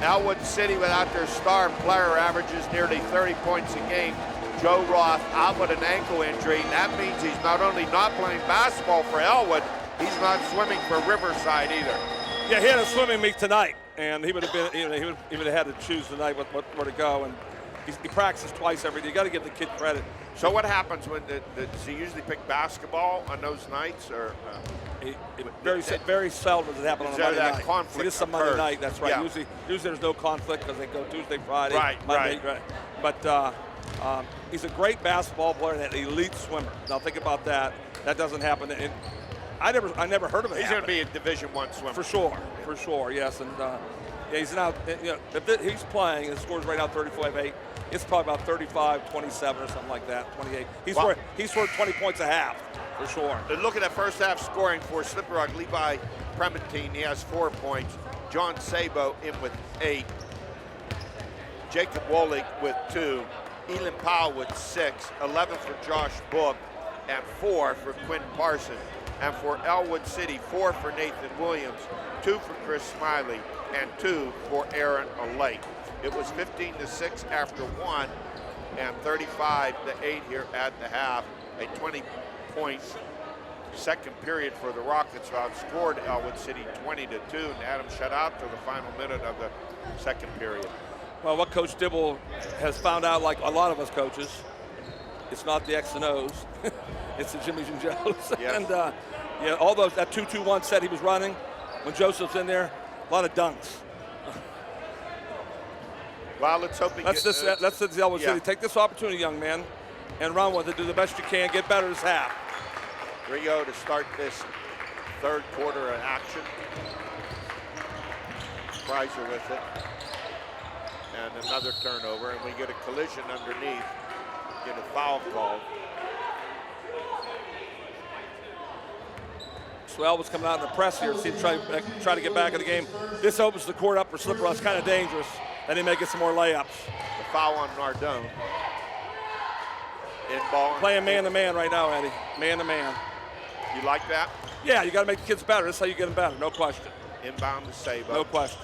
Ellwood City without their star player averages nearly 30 points a game. Joe Roth out with an ankle injury. That means he's not only not playing basketball for Ellwood, he's not swimming for Riverside either. Yeah, he had a swimming meet tonight, and he would have been, he would have had to choose tonight where to go. And he practices twice every day. You got to give the kid credit. So what happens when does he usually pick basketball on those nights, or very seldom does it happen on a Monday night. Conflict it is a Monday night. That's right. Yeah. Usually there's no conflict because they go Tuesday, Friday, Monday. Right. But he's a great basketball player and an elite swimmer. Now think about that. That doesn't happen. I never heard of it. He's going to be a Division I swimmer for sure. Yes, and he's now. If he's playing and scores right now 35-8. It's probably about 35-27 or something like that. 28. He scored 20 points a half for sure. Look at that first half scoring for Slippery Rock. Levi Prementine, he has 4 points. John Sabo in with 8. Jacob Wolig with 2. Elin Powell with 6. 11 for Josh Book and 4 for Quinn Parson. And for Ellwood City, 4 for Nathan Williams, 2 for Chris Smiley, and 2 for Aaron Alate. It was 15-6 after 1 and 35-8 here at the half. A 20-point second period for the Rockets, who outscored Ellwood City 20-2. And Adam shut out for the final minute of the second period. Well, what Coach Dibble has found out, like a lot of us coaches, it's not the X and O's, it's the Jimmys and Joes. Yes. And Yeah, all those, that 2-2-1 set he was running when Joseph's in there, a lot of dunks. Well, let's hope he Let's the Ellwood City. Take this opportunity, young man, and run with it. Do the best you can. Get better this half. Here we go to start this third quarter of action. Kreiser with it. And another turnover, and we get a collision underneath. Get a foul called. So Ellwood's coming out in the press here. See, try to get back in the game. This opens the court up for Slipper. It's kind of dangerous. Then he may get some more layups. The foul on Nardone. In ball. Playing man-to-man right now, Eddie. Man-to-man. You like that? Yeah, you got to make the kids better. That's how you get them better, no question. Inbound to Sabo. No question.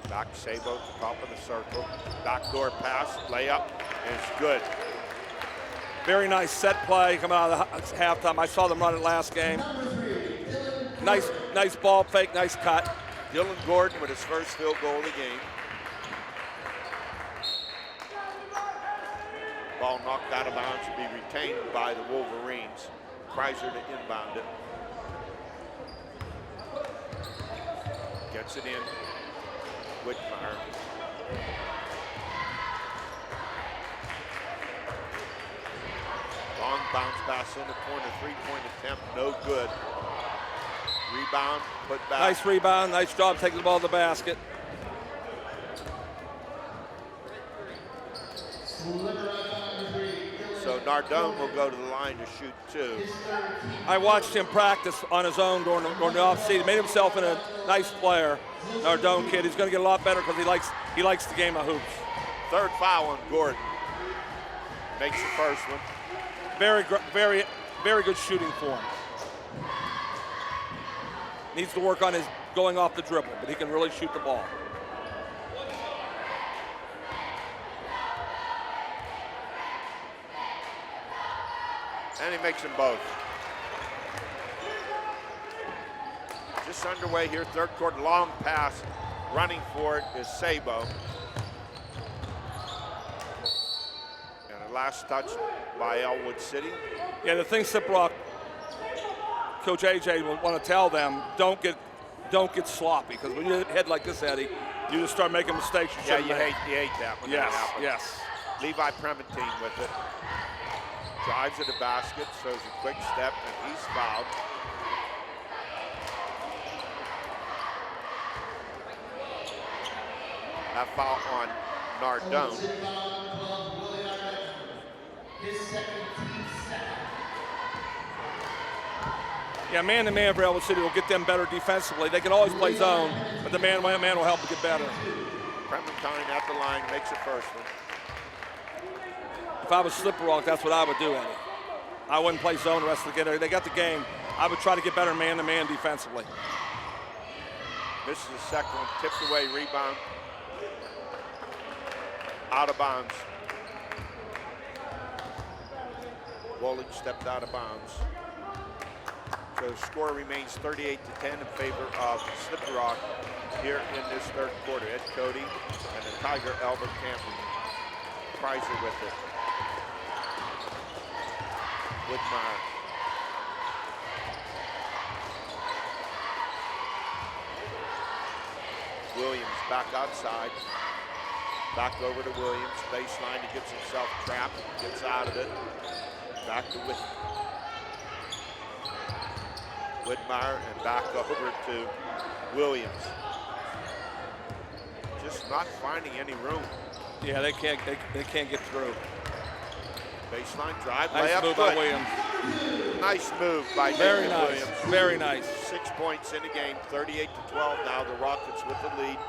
Back to Sabo, top of the circle. Backdoor pass, layup, and it's good. Very nice set play coming out of the halftime. I saw them run it last game. Nice ball fake, nice cut. Dylan Gordon with his first field goal of the game. Ball knocked out of bounds to be retained by the Wolverines. Kreiser to inbound it. Gets it in. Whitmire. Long bounce pass in the corner, three-point attempt, no good. Rebound, put back. Nice rebound, nice job taking the ball to the basket. So Nardone will go to the line to shoot two. I watched him practice on his own during the offseason. Made himself in a nice player. Nardone kid. He's going to get a lot better because he likes the game of hoops. Third foul on Gordon. Makes the first one. Very good shooting for him. Needs to work on his going off the dribble, but he can really shoot the ball. And he makes them both. Just underway here, third quarter, long pass. Running for it is Sabo. And a last touch by Ellwood City. Yeah, the thing Siprock, Coach AJ will want to tell them, don't get sloppy, because when you head like this, Eddie, you just start making mistakes. You hate that when that happens. Yes. Levi Prementine with it. Drives to the basket, shows a quick step, and he's fouled. That foul on Nardone. Yeah, man-to-man for Ellwood City will get them better defensively. They can always play zone, but the man will help them get better. Prementine at the line makes the first one. If I was Slipper Rock, that's what I would do, Eddie. I wouldn't play zone the rest of the game. They got the game. I would try to get better man-to-man defensively. Misses the second one, tipped away, rebound. Out of bounds. Woolwich stepped out of bounds. So the score remains 38-10 in favor of Slipper Rock here in this third quarter. Ed Cody and the Tiger Albert Campbell. Kreiser with it. Whitmire. Williams back outside. Back over to Williams. Baseline, he gets himself trapped. Gets out of it. Back to Whitmire and back over to Williams. Just not finding any room. Yeah, they can't get through. Baseline drive, nice layup, move good. by Williams. Nice move by Very David nice. Williams. Very nice. 6 points in the game, 38-12 now. The Rockets with the lead.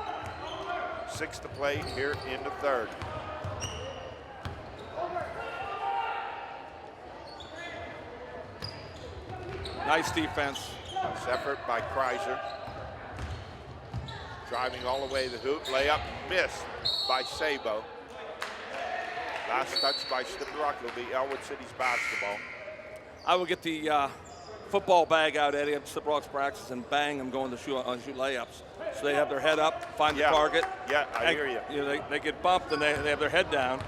6 to play here in the third. Nice defense. Nice effort by Kreiser. Driving all the way to the hoop. Layup missed by Sabo. Last touch by Slipper Rock will be Ellwood City's basketball. I will get the football bag out, Eddie, at Slipper Rock's practice and bang them going to shoot layups. So they have their head up, find the target. Yeah, I hear you. They get bumped and they have their head down.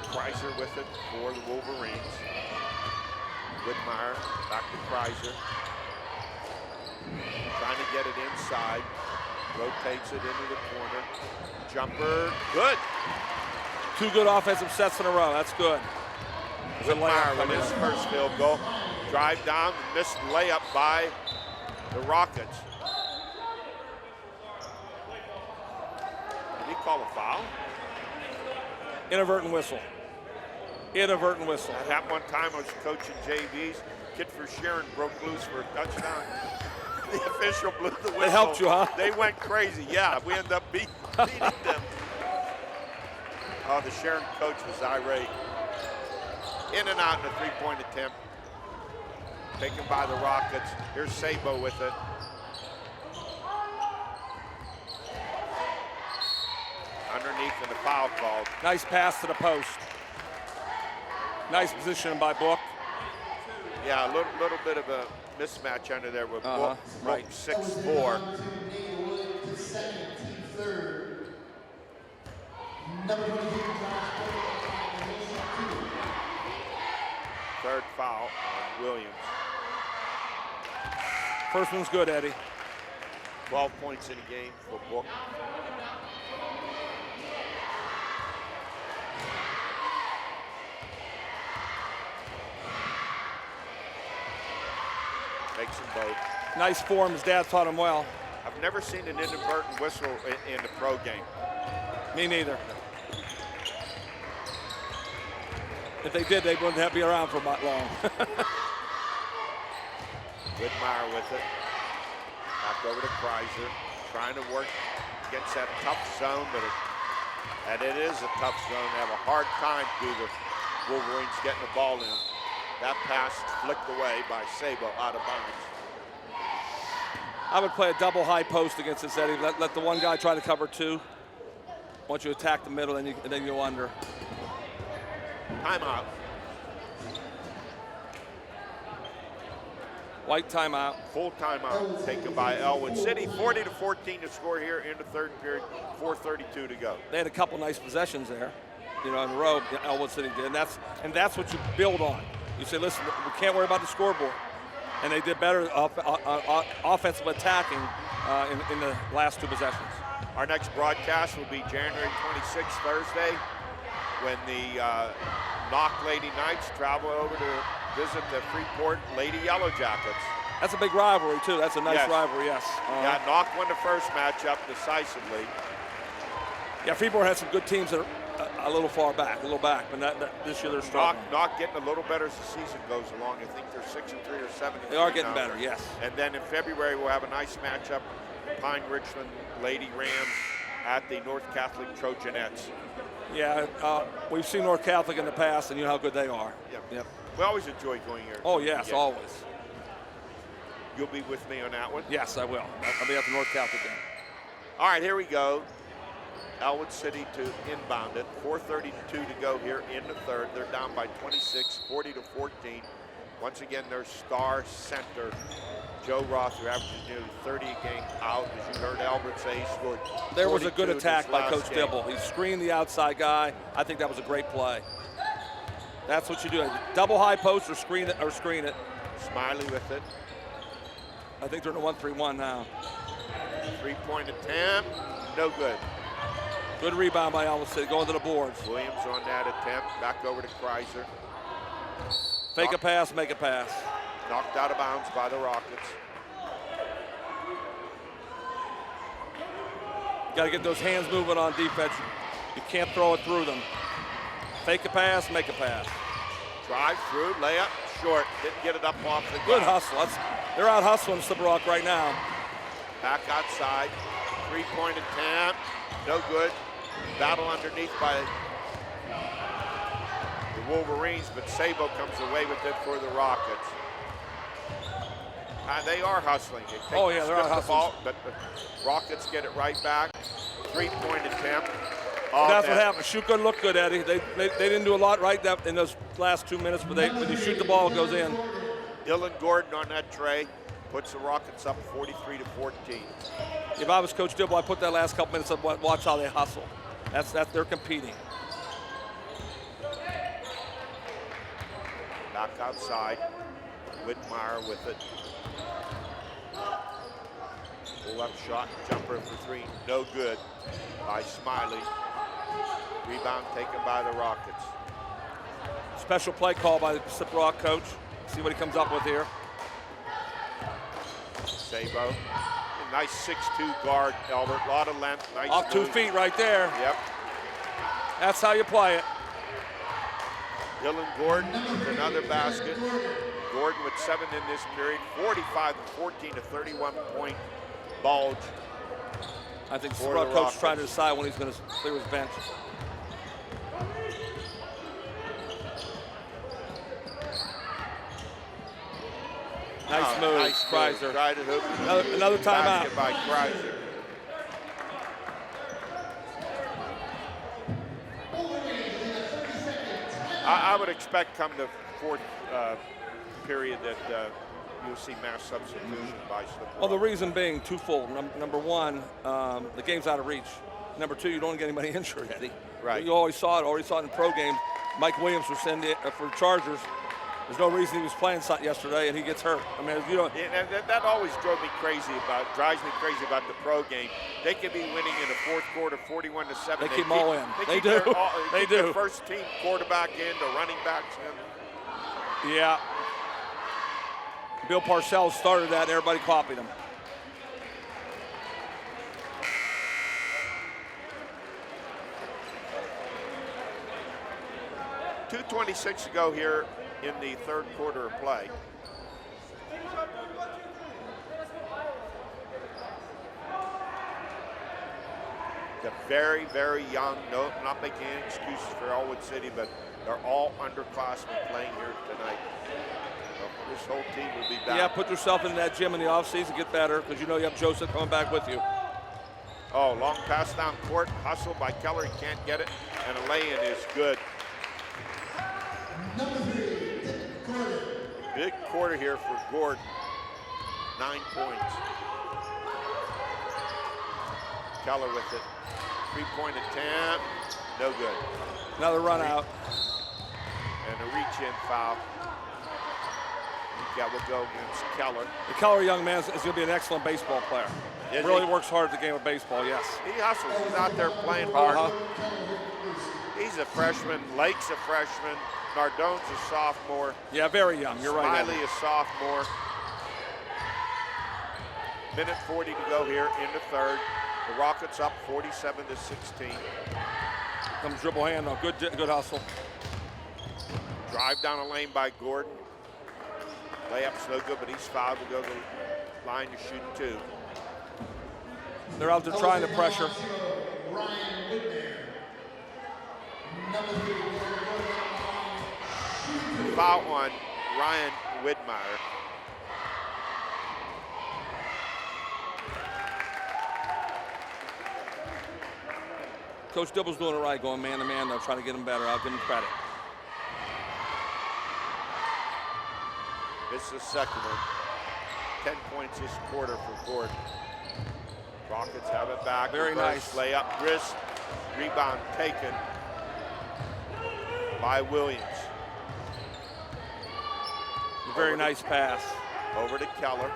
Kreiser with it for the Wolverines. Whitmire back to Kreiser. Trying to get it inside. Rotates it into the corner. Jumper, good. 2 good offensive sets in a row. That's good. Whitmire with his first field goal. Drive down, missed layup by the Rockets. Did he call a foul? Inadvertent whistle. Inadvertent whistle. At that one time I was coaching JVs. Kid for Sharon broke loose for a touchdown. The official blew the whistle. It helped you, huh? They went crazy. Yeah, we ended up beating them. Oh, the Sharon coach was irate. In and out in a three-point attempt. Taken by the Rockets. Here's Sabo with it. Underneath and a foul called. Nice pass to the post. Nice position by Book. Yeah, a little bit of a mismatch under there with Book, right. 6'4". Third foul on Williams. First one's good, Eddie. 12 points in a game for Book. Makes them both. Nice form. His dad taught him well. I've never seen an inadvertent whistle in the pro game. Me neither. If they did, they wouldn't have to be around for that long. Whitmire with it. Back over to Kreiser. Trying to work against that tough zone, and it is a tough zone. They have a hard time to do the Wolverines getting the ball in. That pass flicked away by Sabo out of bounds. I would play a double high post against this, Eddie. Let the one guy try to cover 2. Once you attack the middle, and then you go under. Timeout. White timeout. Full timeout taken by Ellwood City. 40-14 to score here in the third period. 4:32 to go. They had a couple nice possessions there, in a row. Ellwood City did, and that's what you build on. You say, listen, we can't worry about the scoreboard, and they did better offensive attacking in the last 2 possessions. Our next broadcast will be January 26th, Thursday, when the Knock Lady Knights travel over to visit the Freeport Lady Yellow Jackets. That's a big rivalry, too. That's a nice rivalry, yes. Yeah, Knock won the first matchup decisively. Yeah, Freeport has some good teams that are a little far back, but this year they're strong. Knock getting a little better as the season goes along. I think they're 6-3 or 7. They are getting better, yes. And then in February we'll have a nice matchup, Pine Richland Lady Rams at the North Catholic Trojanettes. Yeah, we've seen North Catholic in the past, and you know how good they are. Yep. We always enjoy going here. Oh, yes, always. You'll be with me on that one? Yes, I will. I'll be at the North Catholic game. All right, here we go. Ellwood City to inbound it. 4:32 to go here in the third. They're down by 26, 40-14. Once again, their star center, Joe Roth, who averages nearly 30 a game out. As you heard Albert say, he scored. There was a good attack by Coach Dibble. He screened the outside guy. I think that was a great play. That's what you do. Double high post or screen it. Smiley with it. I think they're in a 1-3-1 now. 3-point attempt, no good. Good rebound by Ellwood City, going to the boards. Williams on that attempt, back over to Kreiser. Fake a pass, make a pass. Knocked out of bounds by the Rockets. Got to get those hands moving on defense. You can't throw it through them. Fake a pass, make a pass. Drive through, layup, short. Didn't get it up off the ground. Good hustle. They're out hustling Sibrock right now. Back outside, 3-point attempt, no good. Battle underneath by the Wolverines, but Sabo comes away with it for the Rockets. They are hustling. They're out hustling. But the Rockets get it right back. 3-point attempt. That's what happened. Shoot good, look good, Eddie. They didn't do a lot right in those last 2 minutes, but when you shoot the ball, it goes in. Dylan Gordon on that tray puts the Rockets up 43-14. If I was Coach Dibble, I'd put that last couple minutes up, watch how they hustle. That's they're competing. Back outside. Whitmire with it. Pull up shot, jumper for three, no good by Smiley. Rebound taken by the Rockets. Special play call by the Slippery Rock coach. See what he comes up with here. Sabo. Nice 6'2" guard, Albert. A lot of length. Nice Off 2 move. feet right there. Yep. That's how you play it. Dylan Gordon with another basket. Gordon with 7 in this period. 45 and 14, a 31-point bulge. I think the coach is trying to decide when he's going to clear his bench. Nice move, nice Kreiser. Move. Another timeout. Basket by Kreiser. I would expect come the fourth period that you'll see mass substitution by Slippery. Well, the reason being twofold. Number one, the game's out of reach. Number two, you don't get anybody injured, Eddie. Right. You already saw it in the pro game. Mike Williams was for Chargers. There's no reason he was playing yesterday and he gets hurt. I mean, you know. Yeah, that always drives me crazy about the pro game. They could be winning in the fourth quarter 41-7. They keep them all in. They do. They do. The first team quarterback in, the running backs in. Yeah. Bill Parcells started that, everybody copied him. .226 to go here in the third quarter of play. They're very, very young. No, not making any excuses for Ellwood City, but they're all underclassmen playing here tonight. So this whole team will be back. Yeah, put yourself in that gym in the offseason, get better, because you know you have Joseph coming back with you. Oh, long pass down court, hustle by Keller, he can't get it, and a lay-in is good. Number 3, Gordon. Big quarter here for Gordon. 9 points. Keller with it. 3-point attempt. No good. Another run out. And a reach-in foul. That will go against Keller. The Keller young man is going to be an excellent baseball player. Really works hard at the game of baseball, yes. He hustles. He's out there playing hard. He's a freshman. Lake's a freshman. Nardone's a sophomore. Yeah, very young. You're right. Smiley is sophomore. Minute 40 to go here in the third. The Rockets up 47-16. Comes dribble hand, though. Good hustle. Drive down a lane by Gordon. Layup's no good, but he's fouled to go to the line to shoot 2. They're out there trying to pressure. Foul on Ryan Whitmire. Coach Dibble's doing it right, going man-to-man, though, trying to get him better. I'll give him credit. This is the second one. 10 points this quarter for Gordon. Rockets have it back. Very nice. Layup, wrist, rebound taken by Williams. Very nice pass. Over to Keller.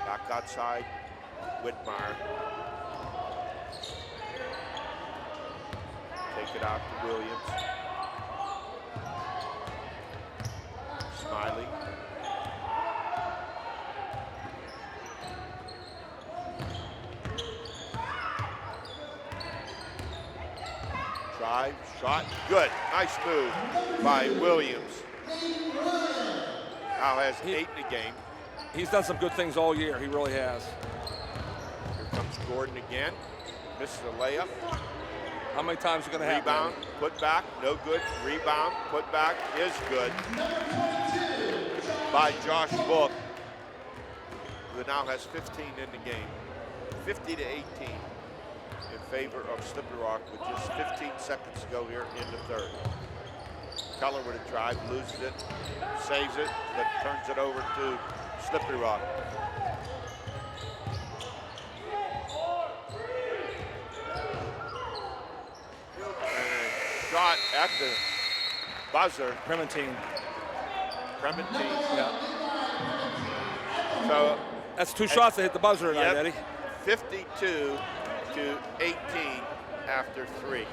Back outside, Whitmire. Take it out to Williams. Smiley. Drive, shot, good. Nice move by Williams. Now has 8 in the game. He's done some good things all year. He really has. Here comes Gordon again. Misses a layup. How many times are going to happen? Rebound, put back, no good. Rebound, put back is good. By Josh Book, who now has 15 in the game. 50-18 in favor of Slippery Rock with just 15 seconds to go here in the third. Keller with a drive, loses it, saves it, but turns it over to Slippery Rock. And shot at the buzzer. Primatine. Clementine. Yeah. So that's 2 shots that hit the buzzer tonight, Eddie. 52 to 18 after 3.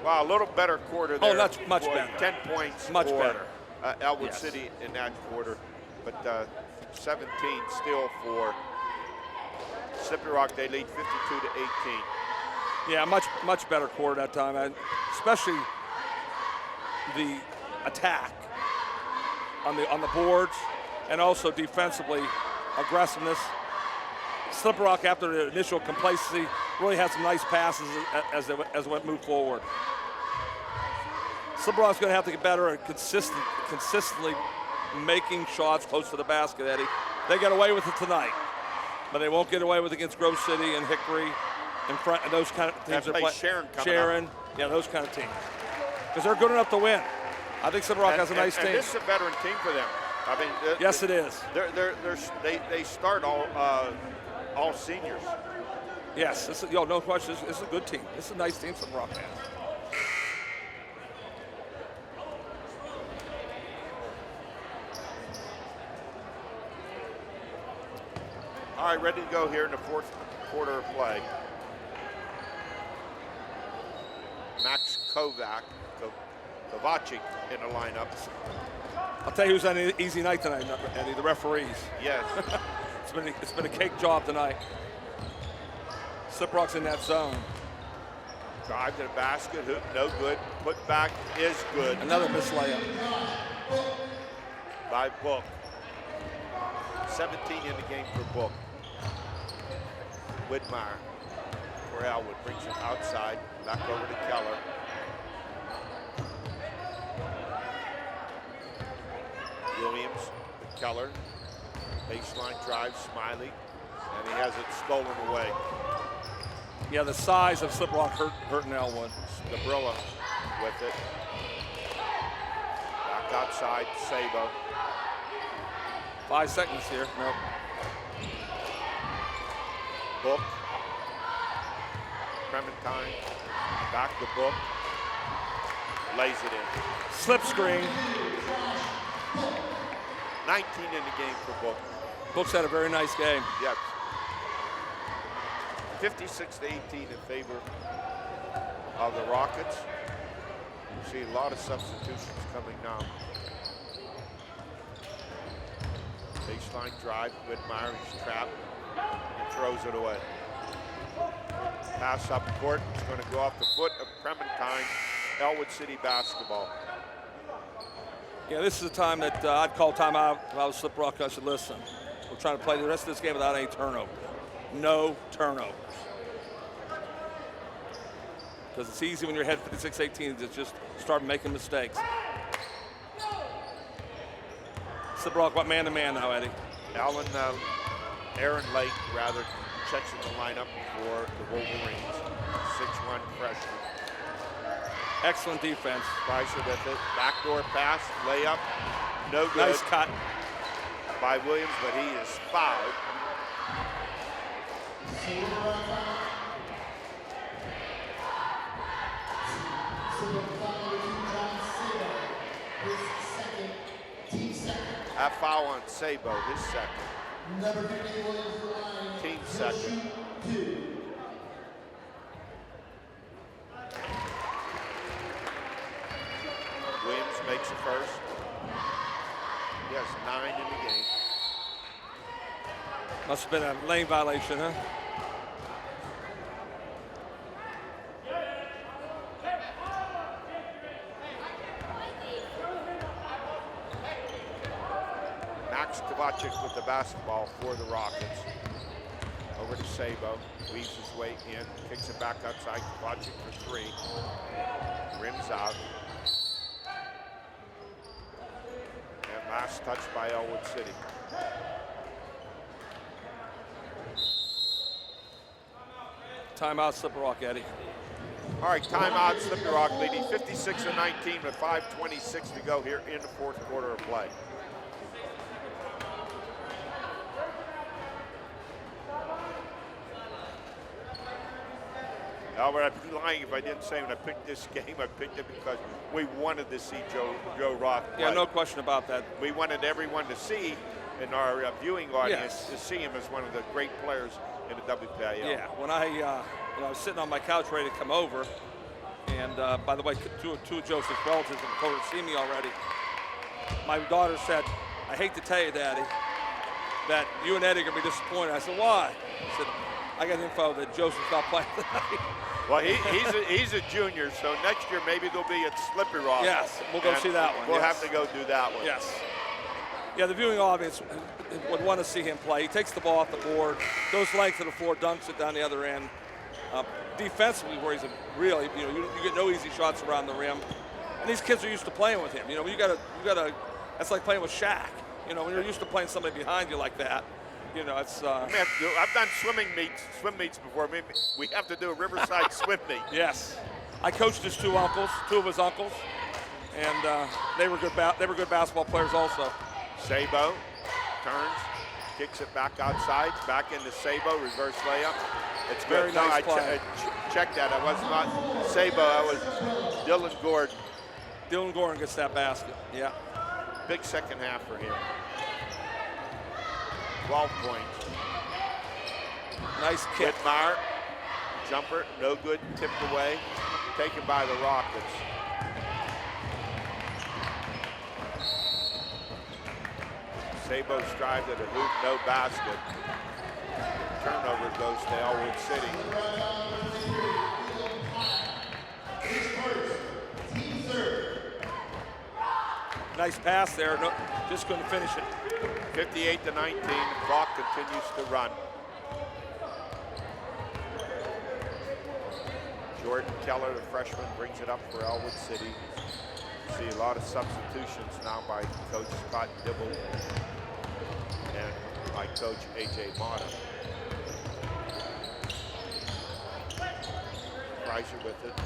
Wow, a little better quarter there. Oh, that's much better. 10 points much for better. Ellwood City in that quarter, but 17 still for Slippery Rock. They lead 52 to 18. Yeah, much better quarter that time, and especially the attack on the boards, and also defensively aggressiveness. Slippery Rock, after the initial complacency, really had some nice passes as they moved forward. Slippery Rock's going to have to get better at consistently making shots close to the basket, Eddie. They got away with it tonight, but they won't get away with it against Grove City and Hickory and front, and those kind of teams. Sharon, yeah, those kind of teams, because they're good enough to win. I think Slippery Rock has a nice team. And this is a veteran team for them. I mean, yes, it is. They start all seniors. Yes, this is, no question. This is a good team. This is a nice team Slippery Rock has. All right, ready to go here in the 4th quarter of play. Max Kovacic in the lineup. I'll tell you who's on an easy night tonight, Eddie, the referees. Yes. It's been a cake job tonight. Slippery Rock's in that zone. Drive to the basket, hoop, no good. Put back is good. Another missed layup. By Book. 17 in the game for Book. Widmeyer for Ellwood, brings him outside, back over to Keller. Williams to Keller. Baseline drive, Smiley, and he has it stolen away. Yeah, the size of Slippery Rock hurting Ellwood. Gabrilla with it. Back outside, Sabo. 5 seconds here. Nope. Book. Clementine. Back to Book. Lays it in. Slip screen. 19 in the game for Book. Book's had a very nice game. Yep. 56 to 18 in favor of the Rockets. You see a lot of substitutions coming now. Baseline drive, Widmeyer, he's trapped, and throws it away. Pass up court, it's going to go off the foot of Clementine. Ellwood City basketball. Yeah, this is a time that I'd call timeout if I was Slippery Rock. I said, listen, we're trying to play the rest of this game without any turnovers. No turnovers. Because it's easy when you're ahead 56-18 to just start making mistakes. Slippery Rock went man-to-man now, Eddie. Aaron Lake, rather, checks in the lineup for the Wolverines. 6'1" freshman. Excellent defense. Pricer with it. Backdoor pass, layup, no good. Nice cut by Williams, but he is fouled. That foul on Sabo, his second. Team second. Williams makes it first. He has 9 in the game. Must have been a lane violation, huh? Max Kovacic with the basketball for the Rockets. Over to Sabo, weaves his way in, kicks it back outside. Kovacic for 3. Rims out. And last touch by Ellwood City. Timeout, Slippery Rock, Eddie. All right, timeout, Slippery Rock leading 56-19 with 5:26 to go here in the 4th quarter of play. Albert, I'd be lying if I didn't say when I picked this game, I picked it because we wanted to see Joe Roth play. Yeah, no question about that. We wanted everyone to see in our viewing audience Yes. to see him as one of the great players in the WPIL. Yeah, when I was sitting on my couch ready to come over, and by the way, two of Joseph's relatives have come over to see me already. My daughter said, "I hate to tell you, Daddy, that you and Eddie are going to be disappointed." I said, "Why?" I said, "I got info that Joseph's not playing tonight." Well, he's a junior, so next year maybe they'll be at Slippery Rock. Yes, we'll go see that one. We'll yes. have to go do that one. Yes. Yeah, the viewing audience would want to see him play. He takes the ball off the board, goes length to the floor, dunks it down the other end. Defensively, where he's a really, you get no easy shots around the rim. And these kids are used to playing with him. You gotta. That's like playing with Shaq. When you're used to playing somebody behind you like that. It's. I've done swim meets before. Maybe we have to do a Riverside swim meet. Yes, I coached his two of his uncles, and they were good basketball players also. Sabo turns, kicks it back outside, back into Sabo, reverse layup. It's good. Very nice play. I checked that. I was not Sabo. I was Dylan Gordon. Dylan Gordon gets that basket. Yeah. Big second half for him. 12 points. Nice kick. Whitmire, jumper, no good, tipped away, taken by the Rockets. Sabo strived at a hoop, no basket. Turnover goes to Ellwood City. Nice pass there, no, just couldn't finish it. 58-19, the clock continues to run. Jordan Keller, the freshman, brings it up for Ellwood City. See a lot of substitutions now by Coach Scott Dibble and by Coach A.J. Mata. Kreiser with it,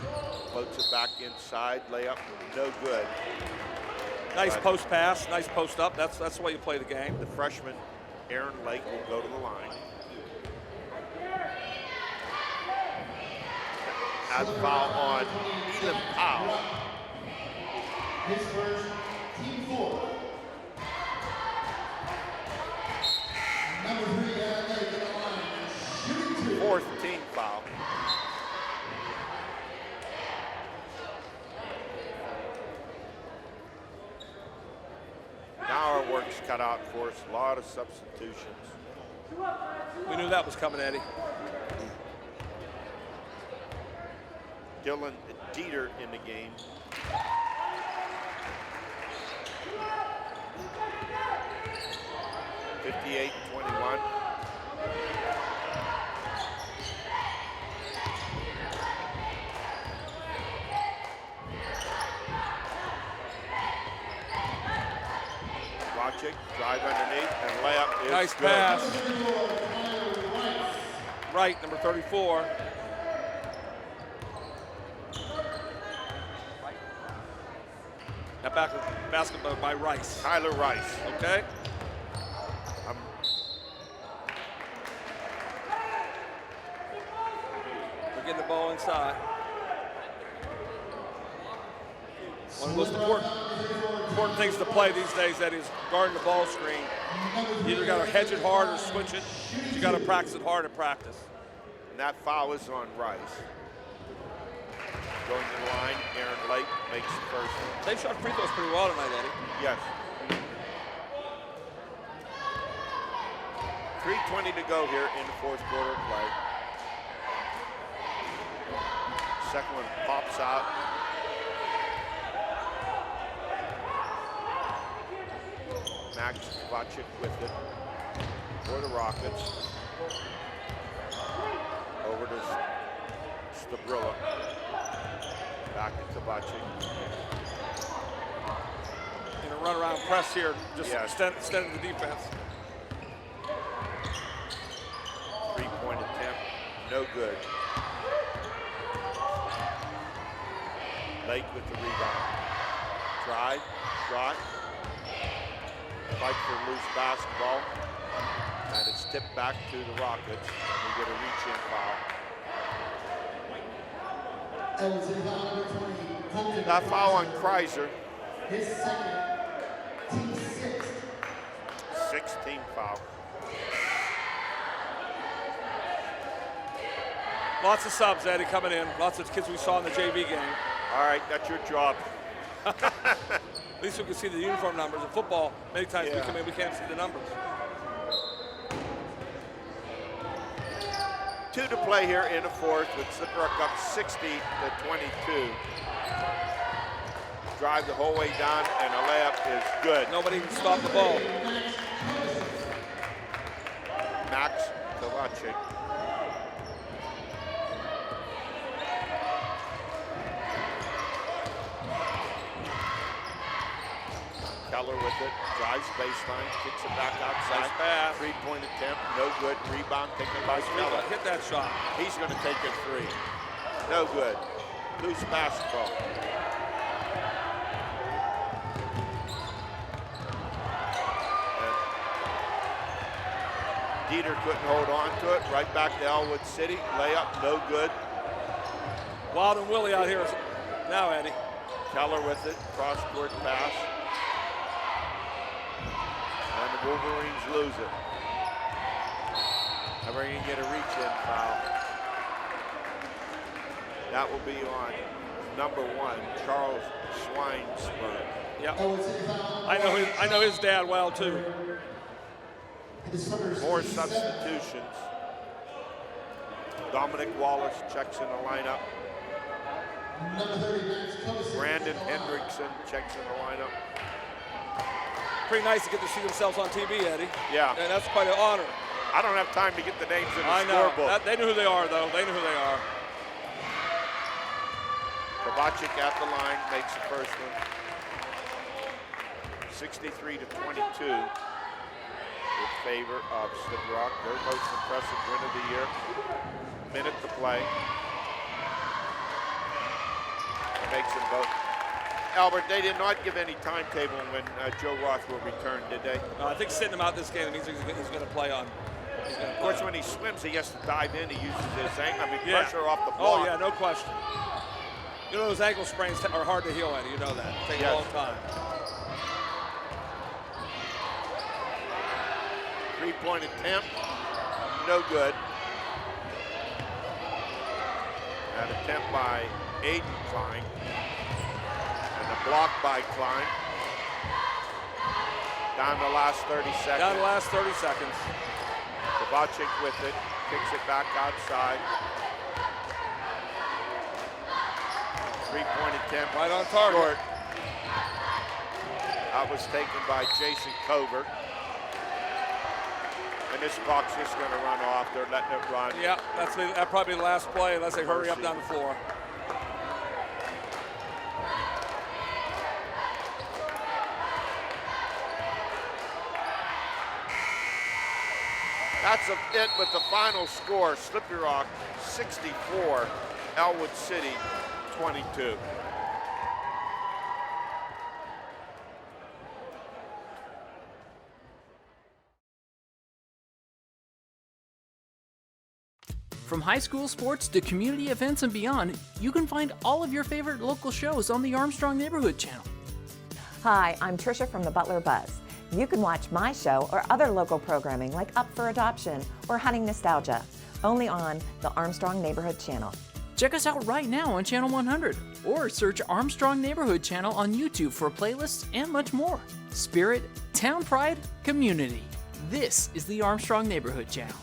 floats it back inside, layup, no good. Nice post pass, nice post up. That's the way you play the game. The freshman, Aaron Lake, will go to the line. Has a foul on Elam Powell. His first, team 4. Number 3, Aaron Lake in the line, shooting 2. Fourth team foul. Now our work's cut out for us. A lot of substitutions. We knew that was coming, Eddie. Dylan Dieter in the game. (58-21). Wachik, drive underneath, and layup is nice good. pass. Right, number 34. That basketball by Rice. Tyler Rice. Okay. We're getting the ball inside. One of the most important things to play these days, that is guarding the ball screen. You either got to hedge it hard or switch it. You got to practice it hard at practice. And that foul is on Rice. Going to the line, Aaron Lake makes the first one. They shot free throws pretty well tonight, Eddie. Yes. 3:20 to go here in the fourth quarter of play. Second one pops out. Max Kovacic with it for the Rockets. Over to Stabrilla. Back to Kovacic. In a run-around press here, just extending the defense. Three-point attempt, no good. Lake with the rebound. Drive, shot. Fight for loose basketball. And it's tipped back to the Rockets. And we get a reach-in foul. Ellwood City foul number 20. Colton That foul on Kreiser. His second, team sixth. 16 foul. Lots of subs, Eddie, coming in. Lots of kids we saw in the JV game. All right, that's your job. At least we can see the uniform numbers. In football, many times we come in, we can't see the numbers. 2 to play here in the fourth with Slippery Rock up 60-22. Drive the whole way down, and a layup is good. Nobody can stop the ball. Max Kovacic. Keller with it, drives baseline, kicks it back outside. Nice pass. 3-point attempt, no good. Rebound taken by Keller. Hit that shot. He's going to take a three. No good. Loose basketball. And Dieter couldn't hold on to it. Right back to Ellwood City. Layup, no good. Wild and Willie out here now, Eddie. Keller with it, cross-court pass. And the Wolverines lose it. And we're going to get a reach-in foul. That will be on number 1, Charles Schweinsberg. Yep. I know his dad well too. More substitutions. Dominic Wallace checks in the lineup. Brandon Hendrickson checks in the lineup. Pretty nice to get to see themselves on TV, Eddie. Yeah. And that's quite an honor. I don't have time to get the names in the I know. scorebook. They know who they are, though. They know who they are. Kovacic at the line, makes the first one. 63-22 in favor of Slippery Rock. Their most impressive win of the year. Minute to play. Makes them both. Albert, they did not give any timetable when Joe Roth will return, did they? I think sitting him out this game means he's going to play on. Of course, when he swims, he has to dive in. He uses his ankle. I mean, pressure off the block. Oh, yeah, no question. You know those ankle sprains are hard to heal, Eddie. You know that. It takes a long time. 3-point attempt. No good. An attempt by Aiden Klein. And a block by Klein. Down the last 30 seconds. Down the last 30 seconds. Kovacic with it. Kicks it back outside. 3-point attempt. Right on target. Short. That was taken by Jason Covert. And this clock's just going to run off. They're letting it run. Yeah, that's probably the last play unless they hurry up down the floor. That's it with the final score. Slippery Rock 64, Ellwood City 22. From high school sports to community events and beyond, you can find all of your favorite local shows on the Armstrong Neighborhood Channel. Hi, I'm Tricia from the Butler Buzz. You can watch my show or other local programming like Up for Adoption or Hunting Nostalgia, only on the Armstrong Neighborhood Channel. Check us out right now on Channel 100 or search Armstrong Neighborhood Channel on YouTube for playlists and much more. Spirit, town pride, community. This is the Armstrong Neighborhood Channel.